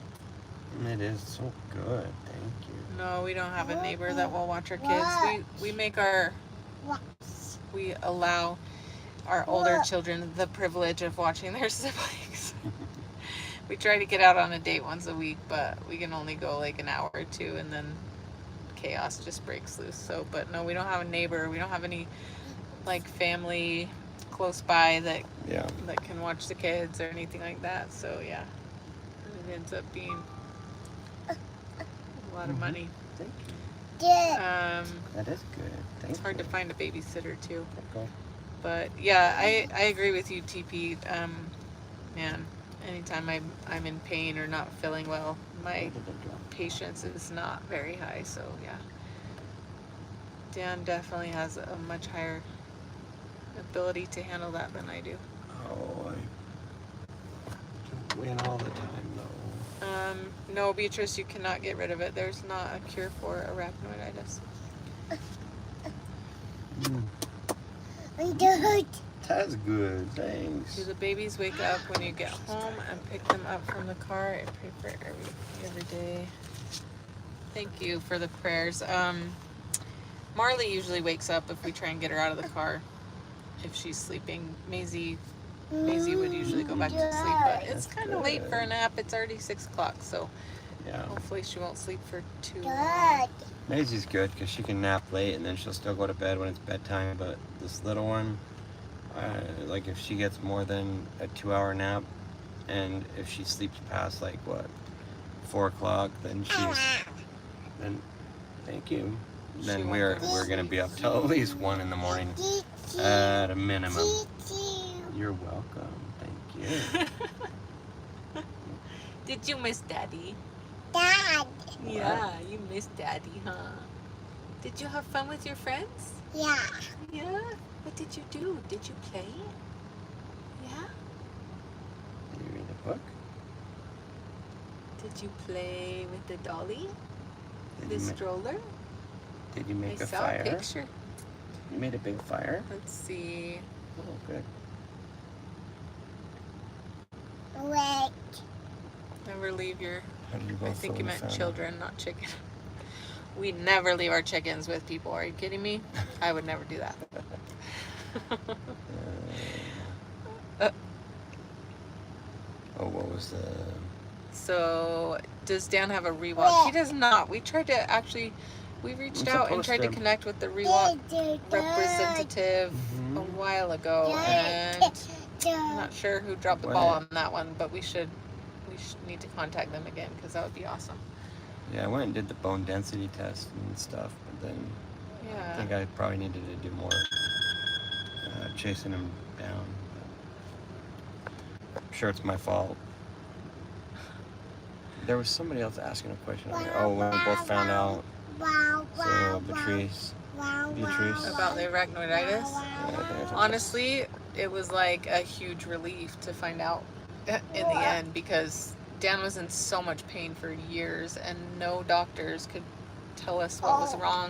Speaker 2: It is so good. Thank you.
Speaker 1: No, we don't have a neighbor that will watch our kids. We make our.
Speaker 4: What?
Speaker 1: We allow our older children the privilege of watching their siblings. We try to get out on a date once a week, but we can only go like an hour or two, and then chaos just breaks loose. So, but no, we don't have a neighbor. We don't have any like family close by that
Speaker 2: Yeah.
Speaker 1: can watch the kids or anything like that. So yeah, it ends up being a lot of money.
Speaker 2: Thank you.
Speaker 4: Good.
Speaker 2: That is good. Thank
Speaker 1: It's hard
Speaker 2: you.
Speaker 1: to find a babysitter too.
Speaker 2: Okay.
Speaker 1: But yeah, I agree with you, TP. Man, anytime I'm in pain or not feeling well, my patience is not very high. So yeah, Dan definitely has a much higher ability to handle that than I do.
Speaker 2: Oh, I win all the time though.
Speaker 1: No, Beatrice, you cannot get rid of it. There's not a cure for arachnoiditis.
Speaker 4: We do it.
Speaker 2: That's good. Thanks.
Speaker 1: Do the babies wake up when you get home and pick them up from the car? I pray for every day. Thank you for the prayers. Marley usually wakes up if we try and get her out of the car. If she's sleeping, Maisie would usually go back to sleep, but it's
Speaker 2: That's
Speaker 1: kind of late for a
Speaker 2: good.
Speaker 1: nap. It's already 6 o'clock, so
Speaker 2: Yeah.
Speaker 1: hopefully she won't sleep for too long.
Speaker 4: Good.
Speaker 2: Maisie's good because she can nap late and then she'll still go to bed when it's bedtime. But this little one, like if she gets more than a 2-hour nap, and if she sleeps past like what 4 o'clock, then then thank you.
Speaker 1: She
Speaker 2: Then
Speaker 1: won't
Speaker 2: we're
Speaker 1: go to
Speaker 2: gonna be up till at least 1 in the morning at a minimum. You're welcome. Thank you.
Speaker 1: Did you miss Daddy?
Speaker 4: Dad.
Speaker 1: Yeah, you missed Daddy, huh? Did you have fun with your friends?
Speaker 4: Yeah.
Speaker 1: Yeah. What did you do? Did you play? Yeah.
Speaker 2: Did you read a book?
Speaker 1: Did you play with the dolly?
Speaker 2: Did
Speaker 1: The
Speaker 2: you,
Speaker 1: stroller?
Speaker 2: did you
Speaker 1: I
Speaker 2: make a
Speaker 1: saw
Speaker 2: fire?
Speaker 1: a picture.
Speaker 2: You made a big fire?
Speaker 1: Let's see.
Speaker 2: Oh, good.
Speaker 4: Red.
Speaker 1: Never leave your.
Speaker 2: How did you
Speaker 1: I
Speaker 2: both
Speaker 1: think
Speaker 2: feel
Speaker 1: you
Speaker 2: when
Speaker 1: meant
Speaker 2: found out?
Speaker 1: children, not chicken. We never leave our chickens with people. Are you kidding me? I would never do that.
Speaker 2: Oh, what was the?
Speaker 1: So, does Dan have a rewalk? He does not. We tried to actually. We reached
Speaker 2: I'm
Speaker 1: out and
Speaker 2: supposed
Speaker 1: tried to
Speaker 2: to.
Speaker 1: connect with the rewalk
Speaker 4: Good.
Speaker 1: representative
Speaker 2: Mhm.
Speaker 1: a while ago, and I'm
Speaker 4: Good.
Speaker 1: not sure who dropped the
Speaker 2: What?
Speaker 1: ball on that one, but we should need to contact them again because that would be awesome.
Speaker 2: Yeah, I went and did the bone density test and stuff, but then I
Speaker 1: Yeah.
Speaker 2: think I probably needed to do more chasing him down. I'm sure it's my fault. There was somebody else asking a question. Oh, when we both found out.
Speaker 4: Wow,
Speaker 2: So
Speaker 4: wow,
Speaker 2: Beatrice.
Speaker 4: wow,
Speaker 2: Beatrice.
Speaker 4: wow,
Speaker 1: About the
Speaker 4: wow,
Speaker 1: arachnoiditis.
Speaker 4: wow,
Speaker 2: Yeah, I
Speaker 4: wow,
Speaker 2: think it's
Speaker 1: Honestly, it was like a huge relief to find out in the end because Dan was in so much pain for years and no doctors could tell us what was wrong.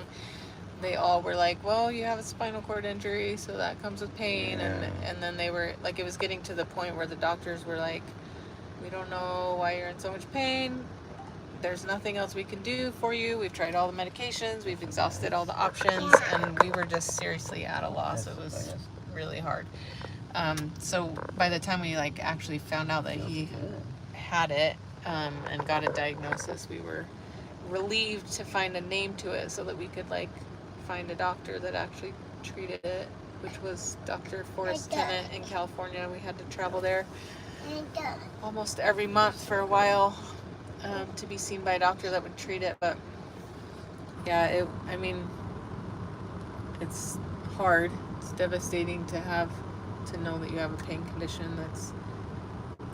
Speaker 1: They all were like, well, you have a spinal cord injury, so that comes with pain.
Speaker 2: Yeah.
Speaker 1: And then they were like, it was getting to the point where the doctors were like, we don't know why you're in so much pain. There's nothing else we can do for you. We've tried all the medications. We've exhausted all the options. And we were just seriously at a loss. It was really hard. So by the time we like actually found out that he had it and got a diagnosis, we were relieved to find a name to it so that we could like find a doctor that actually treated it, which was Dr. Forrest Tennant in California. We had to travel there almost every month for a while to be seen by a doctor that would treat it. But yeah, I mean, it's hard. It's devastating to know that you have a pain condition that's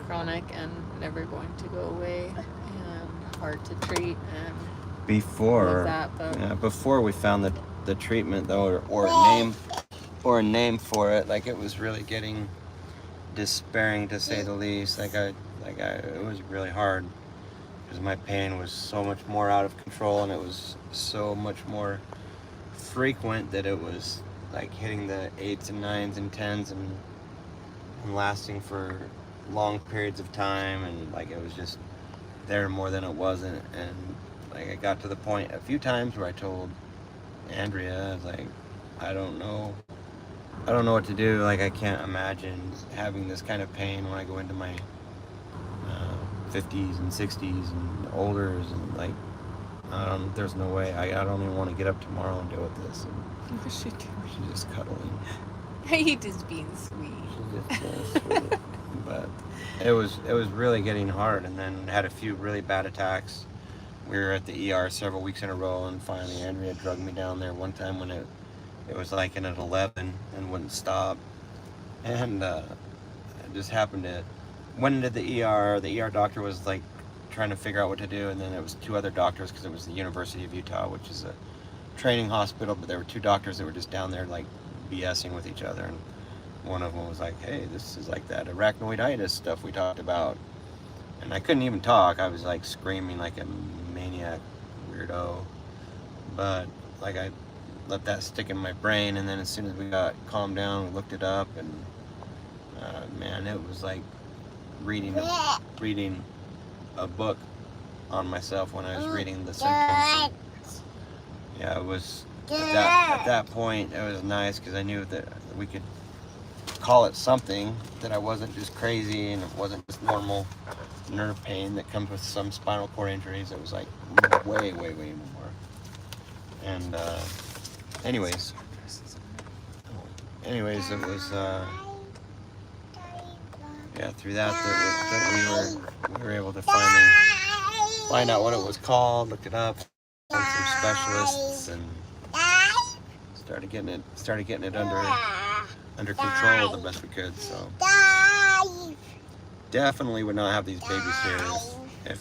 Speaker 1: chronic and never going to go away and hard to treat and
Speaker 2: Before,
Speaker 1: that, but
Speaker 2: yeah, before we found the treatment though, or a name for it, like it was really getting despairing to say the least. It was really hard because my pain was so much more out of control and it was so much more frequent that it was like hitting the 8s and 9s and 10s and lasting for long periods of time, and like it was just there more than it wasn't. And like I got to the point a few times where I told Andrea, I was like, I don't know what to do. Like I can't imagine having this kind of pain when I go into my 50s and 60s and older, and like there's no way. I don't even want to get up tomorrow and deal with this. And she's just cuddling.
Speaker 1: he just being sweet.
Speaker 2: She's just sweet. But it was really getting hard, and then had a few really bad attacks. We were at the ER several weeks in a row, and finally Andrea drugged me down there one time when it was like in at 11 and wouldn't stop. And it just happened to went into the ER. The ER doctor was like trying to figure out what to do, and then it was 2 other doctors because it was the University of Utah, which is a training hospital, but there were 2 doctors that were just down there like BSing with each other. And one of them was like, hey, this is like that arachnoiditis stuff we talked about. And I couldn't even talk. I was like screaming like a maniac weirdo. But like I let that stick in my brain, and then as soon as we got calmed down, we looked it up, and man, it was like reading a book on myself when I was reading the symptoms. Yeah, it was at that point it was nice because I knew that we could call it something, that I wasn't just crazy and it wasn't just normal nerve pain that comes with some spinal cord injuries. It was like way more. And anyways, it was yeah, through that we were able to finally find out what it was called, looked it up, found some specialists, and started getting it under control the best we could. So definitely would not have these babies here if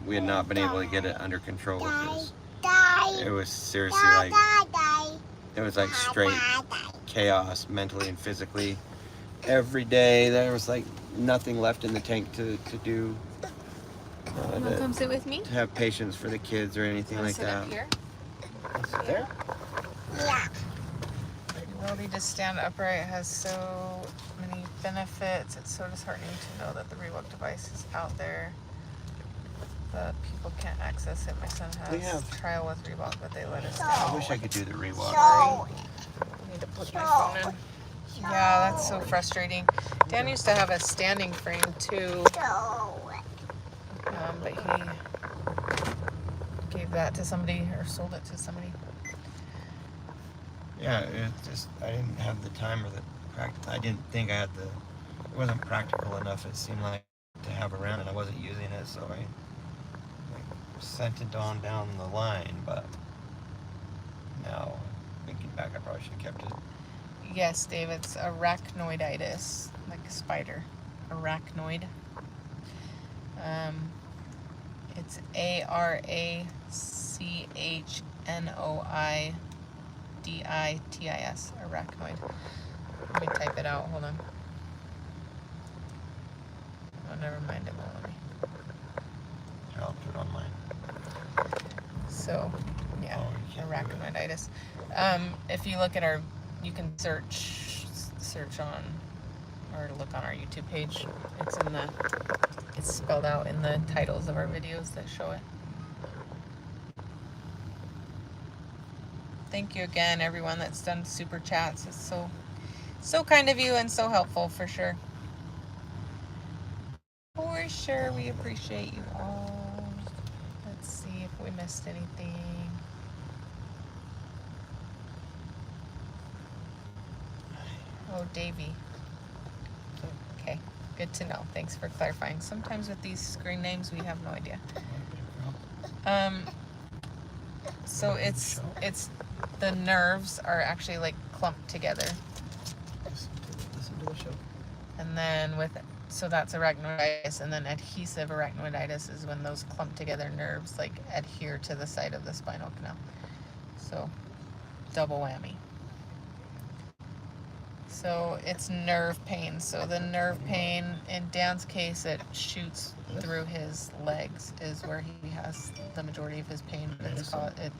Speaker 2: we had not been able to get it under control. It was seriously like straight chaos mentally and physically. Every day there was like nothing left in the tank to do.
Speaker 1: Wanna come sit with me?
Speaker 2: To have patience for the kids or anything like
Speaker 1: Sit
Speaker 2: that.
Speaker 1: up here?
Speaker 2: Sit there?
Speaker 4: Yeah.
Speaker 1: The ability to stand upright has so many benefits. It's so disheartening to know that the Reebok device is out there, but people can't access it. My son has trial with Reebok, but they let us
Speaker 2: I
Speaker 1: know.
Speaker 2: wish I could do the rewalk.
Speaker 4: So,
Speaker 1: I need to put my phone in. Yeah, that's so frustrating. Dan used to have a standing frame too, but he gave that to somebody or sold it to somebody.
Speaker 2: Yeah, it just, I didn't have the time or the I didn't think I had it wasn't practical enough, it seemed like, to have around, and I wasn't using it, so I sent it on down the line. But now, thinking back, I probably should have kept it.
Speaker 1: Yes, Dave, it's arachnoiditis, like a spider. Arachnoid. It's ARACHNOIDITIS, arachnoid. Let me type it out, hold on. Oh, never mind, it won't let me.
Speaker 2: Here, I'll do it on mine.
Speaker 1: So, yeah,
Speaker 2: Oh, you can't do it.
Speaker 1: arachnoiditis. If you look at you can search on, or look on our YouTube page. It's spelled out in the titles of our videos that show it. Thank you again, everyone that's done super chats. It's so kind of you and so helpful for sure. Poor For sure, we appreciate you all. Let's see if we missed anything. Oh, Davey. Okay, good to know. Thanks for clarifying. Sometimes with these screen names, we have no idea. So it's the nerves are actually like clumped together,
Speaker 3: Listen to the show.
Speaker 1: and then so that's arachnoiditis, and then adhesive arachnoiditis is when those clumped together nerves like adhere to the side of the spinal canal. So double whammy. So it's nerve pain. So the nerve pain, in Dan's case, it shoots through his legs is where he has the majority of his pain. But it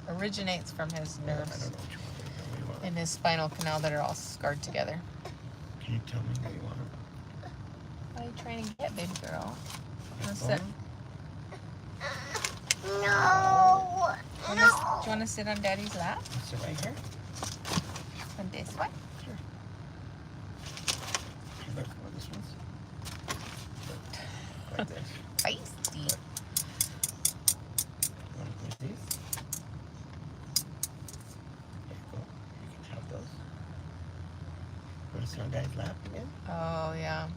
Speaker 1: originates from his
Speaker 2: I
Speaker 1: nerves
Speaker 2: don't know which one. What do you want?
Speaker 1: in his spinal canal that are all scarred together.
Speaker 2: Can you tell me what you want?
Speaker 1: What are you trying to get, baby girl?
Speaker 2: Your
Speaker 1: Wanna sit?
Speaker 2: phone?
Speaker 4: No.
Speaker 1: Do you want to sit on Daddy's lap?
Speaker 2: Sit right here.
Speaker 1: On this one?
Speaker 2: Sure. Look, what this one's. Like this.
Speaker 1: Feisty.
Speaker 2: You want to put these? There you go. You can have those. Want to sit on Daddy's lap again?
Speaker 1: Oh, yeah.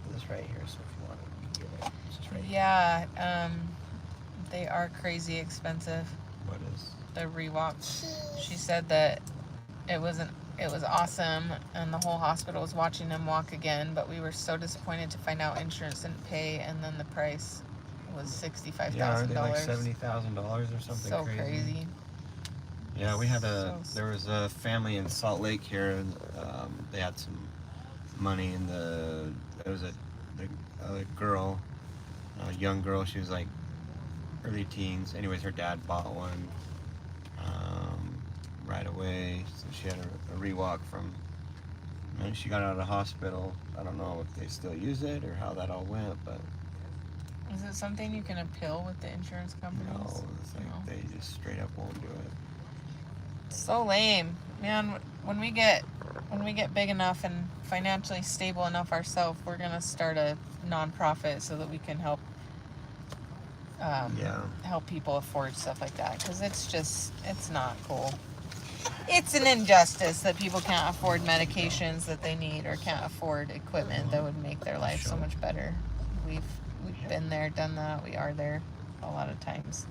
Speaker 2: Put this right here, so if you want it, you can get it. It's just right here.
Speaker 1: Yeah, they are crazy expensive.
Speaker 2: What is?
Speaker 1: The Rewalk. She said that it was awesome, and the whole hospital was watching him walk again. But we were so disappointed to find out insurance didn't pay, and then the price was $65,000.
Speaker 2: Yeah, aren't they like $70,000 or something
Speaker 1: So crazy.
Speaker 2: Yeah, we had there was a family in Salt Lake here. They had some money in there was a girl, a young girl. She was like early teens. Anyways, her dad bought one right away. So she had a Rewalk and she got out of the hospital. I don't know if they still use it or how that all went, but
Speaker 1: Is it something you can appeal with the insurance companies?
Speaker 2: no, it's like
Speaker 1: No.
Speaker 2: they just straight up won't do it.
Speaker 1: So lame, man. When we get big enough and financially stable enough ourselves, we're gonna start a nonprofit so that we can help help people afford stuff like that, because it's not cool. It's an injustice that people can't afford medications that they need or can't afford equipment that would make their life so much better. We've been there, done that. We are there a lot of times.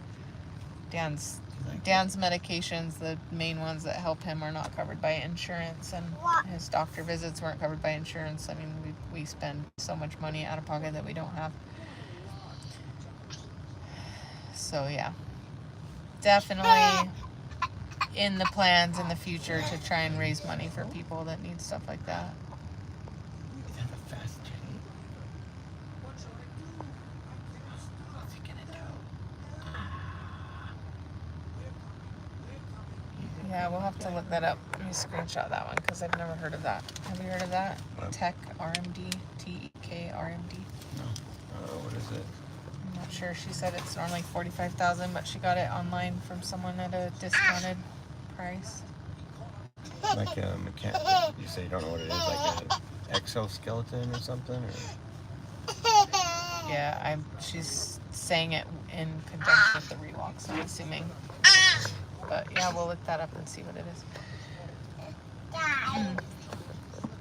Speaker 1: Dan's medications, the main ones that help him, are not covered by insurance, and his doctor visits weren't covered by insurance. I mean, we spend so much money out of pocket that we don't have. So yeah, definitely in the plans in the future to try and raise money for people that need stuff like that.
Speaker 2: Is that a fast Jenny? What's he gonna do?
Speaker 1: Yeah, we'll have to look that up. Let me screenshot that one because I've never heard of that. Have you heard of that?
Speaker 2: What?
Speaker 1: Tech RMD, TEK RMD.
Speaker 2: No. What is it?
Speaker 1: I'm not sure. She said it's normally $45,000, but she got it online from someone at a discounted price.
Speaker 2: Like a mechanic. You say you don't know what it is, like an exoskeleton or something? Or?
Speaker 1: Yeah, she's saying it in conjunction with the Rewalk, so I'm assuming. But yeah, we'll look that up and see what it is.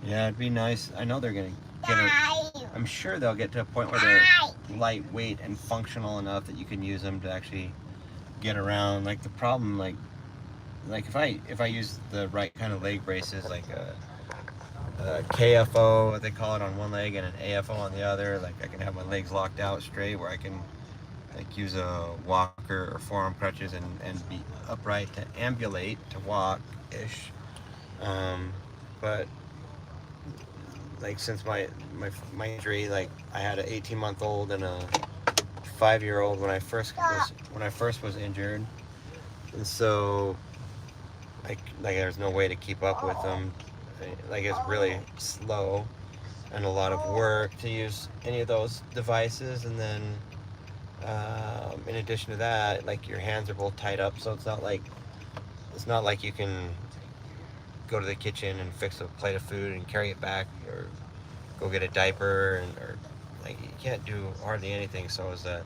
Speaker 2: Yeah, it'd be nice. I know they're gonna get it. I'm sure they'll get to a point where they're lightweight and functional enough that you can use them to actually get around. Like the problem, like if I use the right kind of leg braces, like a KFO, what they call it, on one leg and an AFO on the other, like I can have my legs locked out straight where I can like use a walker or forearm crutches and be upright to ambulate, to walk-ish. But like since my injury, like I had an 18-month-old and a 5-year-old when I first was injured, and so like there's no way to keep up with them. Like it's really slow and a lot of work to use any of those devices, and then in addition to that, like your hands are both tied up, so it's not like you can go to the kitchen and fix a plate of food and carry it back, or go get a diaper or like you can't do hardly anything. So as a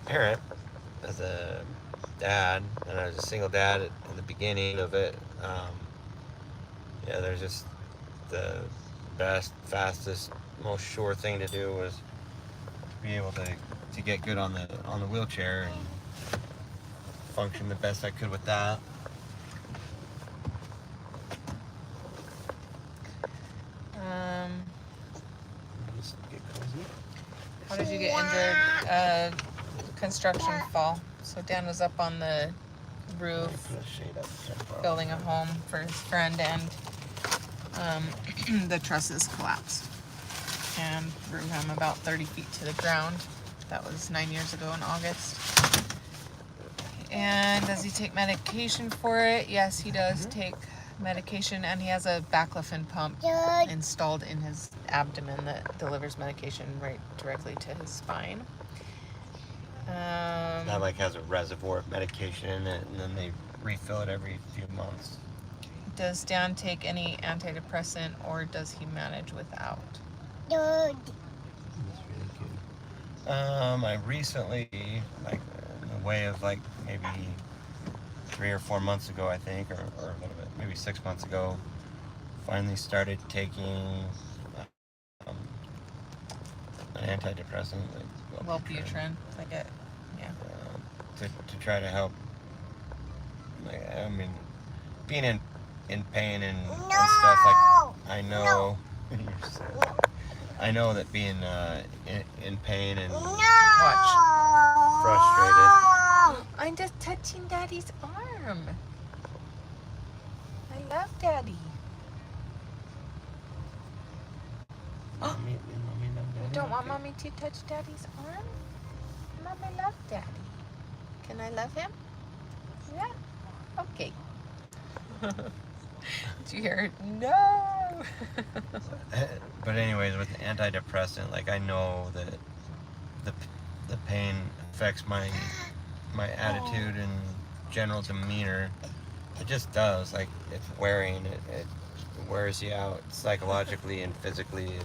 Speaker 2: parent, as a dad, and as a single dad in the beginning of it, yeah, there's just the best, fastest, most sure thing to do was to be able to get good on the wheelchair and function the best I could with that. Just get cozy.
Speaker 1: How did you get injured? Construction fall. So Dan was up on the roof
Speaker 2: Put a shade up there.
Speaker 1: building a home for his friend, and the trusses collapsed and threw him about 30 feet to the ground. That was 9 years ago in August. And does he take medication for it? Yes, he does take medication, and he has a baclofen pump
Speaker 4: Good.
Speaker 1: installed in his abdomen that delivers medication right directly to his spine.
Speaker 2: That like has a reservoir of medication in it, and then they refill it every few months.
Speaker 1: Does Dan take any antidepressant, or does he manage without?
Speaker 4: Good.
Speaker 2: That's really good. I recently, like in the way of like maybe 3 or 4 months ago, I think, or a little bit, maybe 6 months ago, finally started taking an antidepressant, like
Speaker 1: Wellbutrin, like it, yeah.
Speaker 2: to try to help. Like, I mean, being in pain and stuff, like I know. You're so- I know that being in pain and
Speaker 1: Watch.
Speaker 2: frustrated.
Speaker 1: I'm just touching Daddy's arm. I love Daddy.
Speaker 2: Mommy,
Speaker 1: You don't want Mommy to touch Daddy's arm? Mommy loves Daddy. Can I love him? Yeah? Okay. Did you hear it? No!
Speaker 2: But anyways, with the antidepressant, like I know that the pain affects my attitude and general demeanor. It just does. Like it's wearing. It wears you out psychologically and physically. And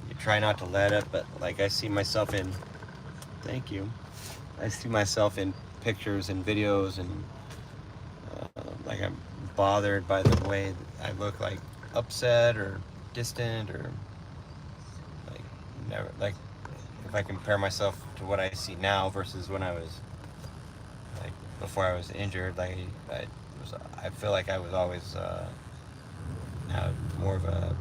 Speaker 2: you try not to let it, but like I see myself in. Thank you. I see myself in pictures and videos, and like I'm bothered by the way that I look, like upset or distant, or like never, like if I compare myself to what I see now versus when I was like before I was injured, like I feel like I was always had more of a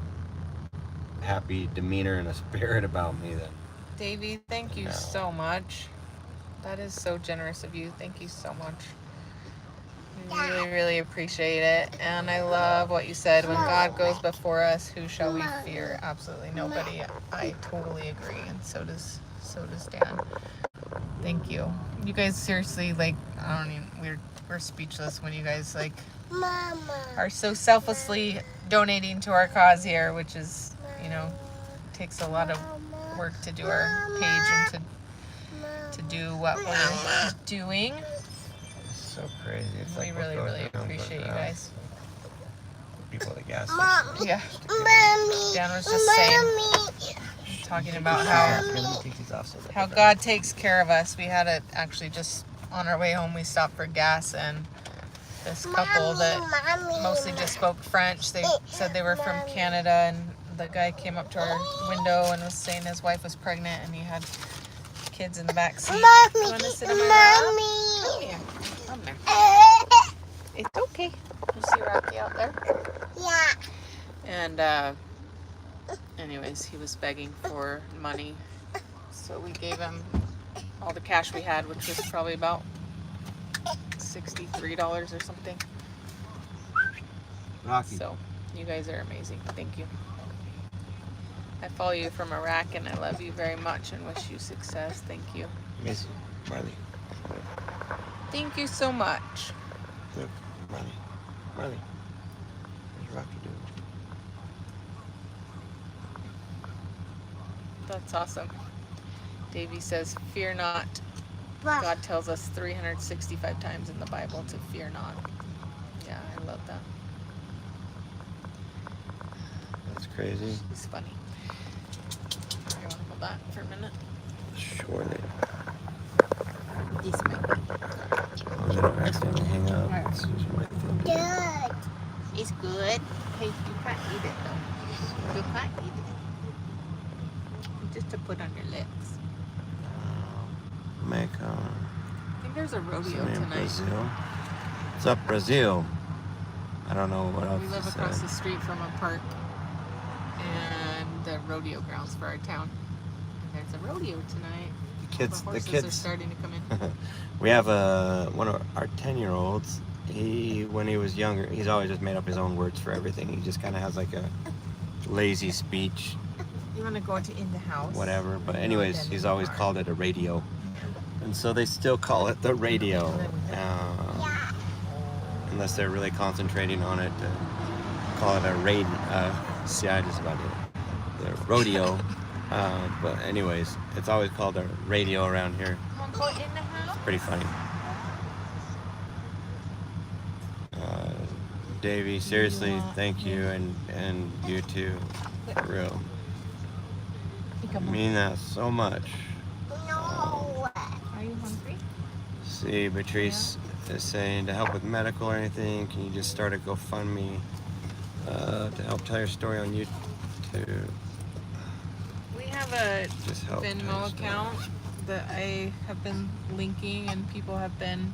Speaker 2: happy demeanor and a spirit about me than
Speaker 1: Davey, thank you
Speaker 2: No.
Speaker 1: so much. That is so generous of you. Thank you so much. I really, really appreciate it. And I love what you said. When God goes before us, who shall we fear? Absolutely nobody. I totally agree. And so does Dan. Thank you. You guys seriously, like, I don't even, we're speechless when you guys like
Speaker 4: Mama.
Speaker 1: are so selflessly donating to our cause here, which is, you know, takes a lot of work to do our page and to do what we're doing.
Speaker 2: it's so crazy. It's
Speaker 1: We
Speaker 2: like what
Speaker 1: really,
Speaker 2: goes
Speaker 1: really
Speaker 2: around goes
Speaker 1: appreciate you
Speaker 2: around.
Speaker 1: guys.
Speaker 2: People at the gas
Speaker 4: Mom.
Speaker 2: station.
Speaker 1: Yeah,
Speaker 4: Mommy.
Speaker 1: Dan was just saying, talking about how
Speaker 2: Let me take these off so that
Speaker 1: how
Speaker 2: they're-
Speaker 1: God takes care of us. We had it actually just on our way home. We stopped for gas, and this couple that mostly just spoke French. They said they were from Canada, and the guy came up to our window and was saying his wife was pregnant, and he had kids in the back seat. You
Speaker 4: Mommy.
Speaker 1: want to sit on my lap? Come
Speaker 4: Mommy.
Speaker 1: here. Come there. It's okay. You see Rocky out there?
Speaker 4: Yeah.
Speaker 1: And anyways, he was begging for money, so we gave him all the cash we had, which was probably about $63 or something.
Speaker 3: Rocky.
Speaker 1: So you guys are amazing. Thank you. I follow you from Iraq, and I love you very much and wish you success. Thank you.
Speaker 2: Miss Marley.
Speaker 1: Thank you so much.
Speaker 2: Look, Marley. Marley. What's Rocky doing?
Speaker 1: That's awesome. Davey says, fear not. God tells us 365 times in the Bible to fear not. Yeah, I love that.
Speaker 2: That's crazy.
Speaker 1: He's funny. You want to hold that for a minute?
Speaker 2: Surely.
Speaker 1: This might be.
Speaker 2: I don't accidentally hang up.
Speaker 1: Alright.
Speaker 2: It's usually my thing.
Speaker 4: Good.
Speaker 1: It's good. Hey, you can't eat it though. You can't eat it. Just to put on your lips.
Speaker 2: Mexico.
Speaker 1: I think there's a rodeo
Speaker 2: Somebody in
Speaker 1: tonight.
Speaker 2: Brazil. What's up, Brazil? I don't know what else
Speaker 1: We
Speaker 2: to
Speaker 1: live
Speaker 2: say.
Speaker 1: across the street from a park and the rodeo grounds for our town. And there's a rodeo tonight.
Speaker 2: The
Speaker 1: All the horses are
Speaker 2: kids.
Speaker 1: starting to come in.
Speaker 2: We have one of our 10-year-olds. When he was younger, he's always just made up his own words for everything. He just kind of has like a lazy speech,
Speaker 1: You want to go in the house?
Speaker 2: whatever. But anyways, he's always called it a radio, and so they still call it the radio, unless they're really concentrating on it. Call it a radio. See, I just about did it. The rodeo. But anyways, it's always called a radio around here.
Speaker 1: You want to go in the house?
Speaker 2: Pretty funny. Davey, seriously, thank you, and you too, for real. I mean that so much.
Speaker 4: No.
Speaker 1: Are you hungry?
Speaker 2: See, Patrice is saying to help with medical or anything, can you just start a GoFundMe to help tell your story on YouTube?
Speaker 1: We have a
Speaker 2: Just help tell your
Speaker 1: Venmo
Speaker 2: story.
Speaker 1: account that I have been linking, and people have been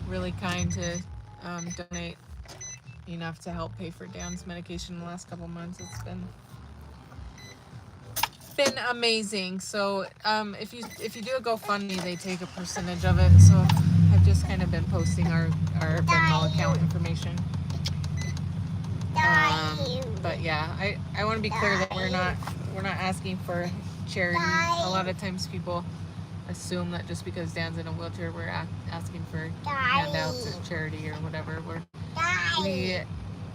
Speaker 1: really kind to donate enough to help pay for Dan's medication in the last couple months. It's been amazing. So if you do a GoFundMe, they take a percentage of it. So I've just kind of been posting our Venmo account information. But yeah, I want to be clear that we're not asking for charity. A lot of times people assume that just because Dan's in a wheelchair, we're asking for handouts or charity or whatever. We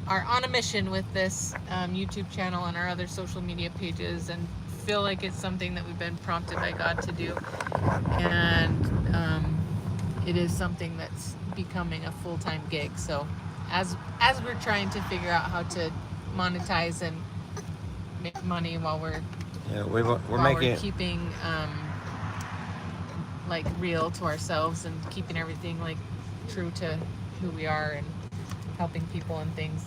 Speaker 1: are on a mission with this YouTube channel and our other social media pages, and feel like it's something that we've been prompted by God to do, and it is something that's becoming a full-time gig. So as we're trying to figure out how to monetize and make money while we're keeping like real to ourselves and keeping everything like true to who we are and helping people and things,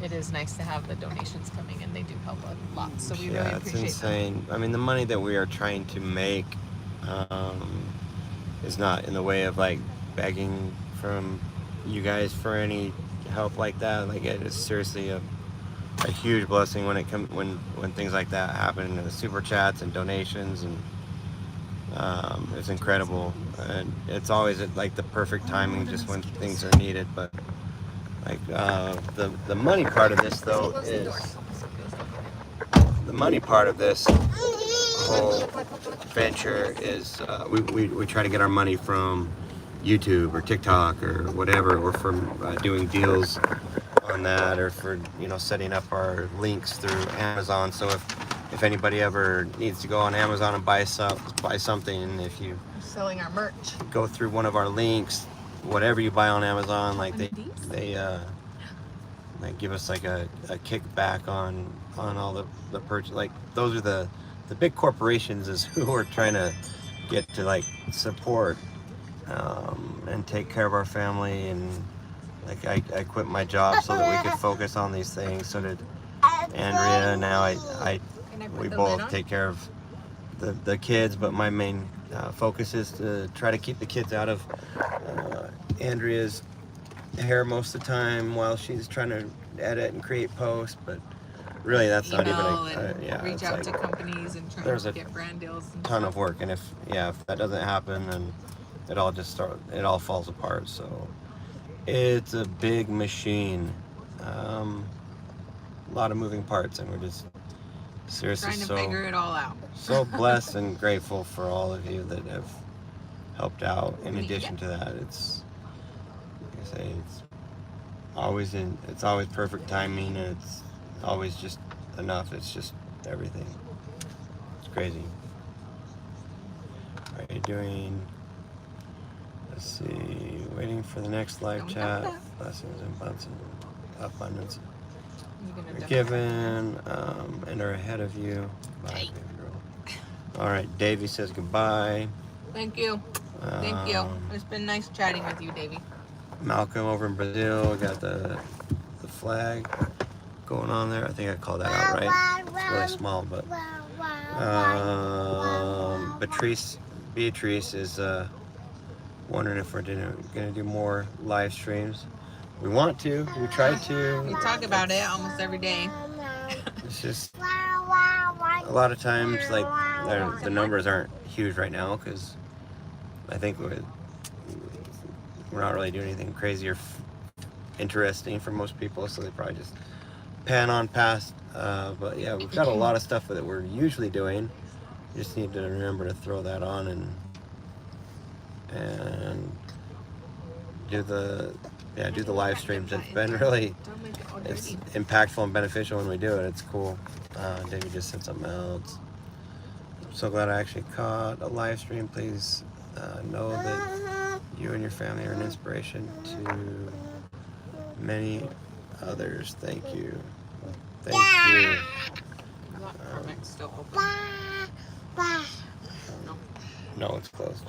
Speaker 1: it is nice to have the donations coming, and they do help a lot. So we really
Speaker 2: it's
Speaker 1: appreciate
Speaker 2: insane. I mean, the money that we are trying to make is not in the way of like begging from you guys for any help like that. Like, it is seriously a huge blessing when it comes when things like that happen. The super chats and donations, and it's incredible. And it's always at like the perfect timing, just when things are needed. But like the money part of this though is the money part of this whole venture is we try to get our money from YouTube or TikTok or whatever, or from doing deals on that, or for setting up our links through Amazon. So if anybody ever needs to go on Amazon and buy something, if you
Speaker 1: selling our merch.
Speaker 2: go through one of our links, whatever you buy on Amazon, like they give us like a kickback on all the purchase. Like, those are the big corporations is who we're trying to get to like support and take care of our family. And like I quit my job so that we could focus on these things. So did Andrea. Now we both take care of the kids, but my main focus is to try to keep the kids out of Andrea's hair most of the time while she's trying to edit and create posts. But really, that's not even
Speaker 1: reach out to companies and try
Speaker 2: there's
Speaker 1: to
Speaker 2: a
Speaker 1: get brand deals and
Speaker 2: ton
Speaker 1: stuff.
Speaker 2: of work, and if that doesn't happen, then it all falls apart. So it's a big machine, a lot of moving parts, and we're just seriously
Speaker 1: Trying to figure it all out.
Speaker 2: so blessed and grateful for all of you that have helped out. In addition to that, it's like I say, it's always perfect timing, and it's always just enough. It's just everything. It's crazy. Are you doing? Let's see. Waiting for the next live
Speaker 1: Don't
Speaker 2: chat.
Speaker 1: have that.
Speaker 2: Blessings and abundance.
Speaker 1: You gonna
Speaker 2: You're
Speaker 1: dump
Speaker 2: given and are ahead of you. Bye,
Speaker 1: Hey.
Speaker 2: baby girl. All right, Davey says goodbye.
Speaker 1: Thank you. Thank you.
Speaker 2: Um,
Speaker 1: It's been nice chatting with you, Davey.
Speaker 2: Malcolm over in Brazil got the flag going on there. I think I called that out right. It's really small, but Beatrice is wondering if we're gonna do more live streams. We want to. We tried to.
Speaker 1: We talk about it almost every day.
Speaker 2: It's just a lot of times like the numbers aren't huge right now because I think we're not really doing anything crazy or interesting for most people, so they probably just pan on past. But yeah, we've got a lot of stuff that we're usually doing. You just need to remember to throw that on and do the live streams. It's been really it's impactful and beneficial when we do it. It's cool. David just said something else. I'm so glad I actually caught a live stream. Please know that you and your family are an inspiration to many others. Thank you. Thank you.
Speaker 1: Carmac's still open.
Speaker 2: No, it's closed.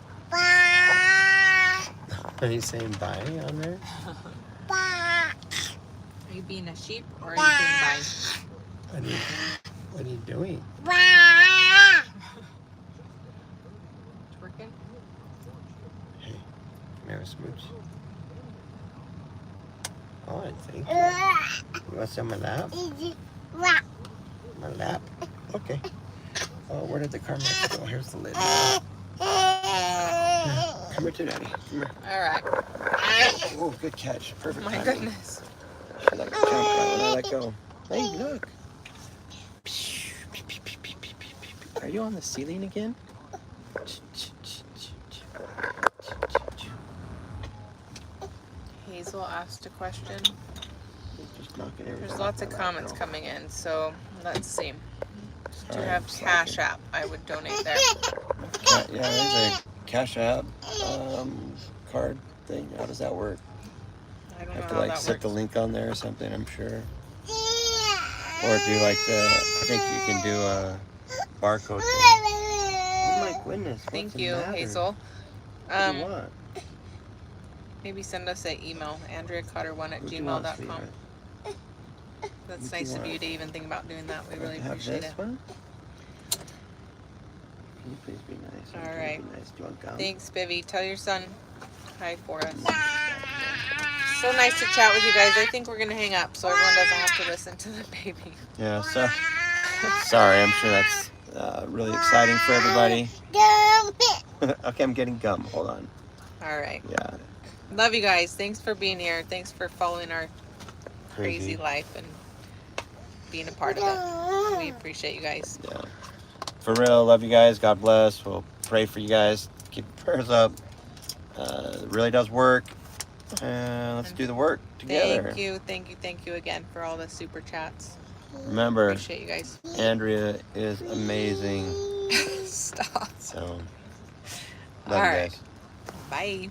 Speaker 2: Are you saying bye on there?
Speaker 1: Are you being a sheep or are you saying bye?
Speaker 2: What are you doing?
Speaker 1: Twerking?
Speaker 2: Hey, come here, smooch. Oh, thank you. You want some of my lap? My lap? Okay. Oh, where did the Carmex go? Here's the lid. Here, come here to Daddy. Come here.
Speaker 1: Alright.
Speaker 2: Oh, good catch. Perfect
Speaker 1: My
Speaker 2: timing.
Speaker 1: goodness.
Speaker 2: She let me jump right when I let go. Hey, look.
Speaker 3: Are you on the ceiling again?
Speaker 1: Hazel asked a question.
Speaker 2: Just knocking
Speaker 1: There's
Speaker 2: everything
Speaker 1: lots of
Speaker 2: off my lap,
Speaker 1: comments
Speaker 2: girl.
Speaker 1: coming in, so let's see. Do you
Speaker 2: Sorry,
Speaker 1: have
Speaker 2: I'm
Speaker 1: Cash
Speaker 2: slacking.
Speaker 1: App? I would donate there.
Speaker 2: Yeah, there's a Cash App card thing. How does that work?
Speaker 1: I don't
Speaker 2: Have
Speaker 1: know
Speaker 2: to
Speaker 1: how
Speaker 2: like
Speaker 1: that
Speaker 2: set the
Speaker 1: works.
Speaker 2: link on there or something, I'm sure. Or do like I think you can do a barcode thing. Oh my goodness. What's
Speaker 1: Thank
Speaker 2: the
Speaker 1: you,
Speaker 2: matter?
Speaker 1: Hazel.
Speaker 2: What do you want?
Speaker 1: Maybe send us an email, AndreaCotter1@gmail.com.
Speaker 2: What
Speaker 1: That's
Speaker 2: do
Speaker 1: nice
Speaker 2: you
Speaker 1: of you
Speaker 2: want?
Speaker 1: to even think about doing that. We really
Speaker 2: have
Speaker 1: appreciate
Speaker 2: this
Speaker 1: it.
Speaker 2: one? Can you please be nice?
Speaker 1: All
Speaker 2: Can you
Speaker 1: right.
Speaker 2: be nice? Do you want gum?
Speaker 1: Thanks, Bivy. Tell your son hi for us. So nice to chat with you guys. I think we're going to hang up so everyone doesn't have to listen to the baby.
Speaker 2: Yeah, so sorry, I'm sure that's really exciting for everybody. Okay, I'm getting gum. Hold on.
Speaker 1: All right.
Speaker 2: Yeah.
Speaker 1: Love you guys. Thanks for being here. Thanks for following our crazy life and being a part of it. We appreciate you guys.
Speaker 2: Yeah. For real, love you guys. God bless. We'll pray for you guys. Keep your prayers up. It really does work. And let's do the work together.
Speaker 1: Thank you again for all the super chats.
Speaker 2: Remember,
Speaker 1: Appreciate you guys.
Speaker 2: Andrea is amazing.
Speaker 1: Stop.
Speaker 2: So, love
Speaker 1: All
Speaker 2: you
Speaker 1: right.
Speaker 2: guys.
Speaker 1: Bye.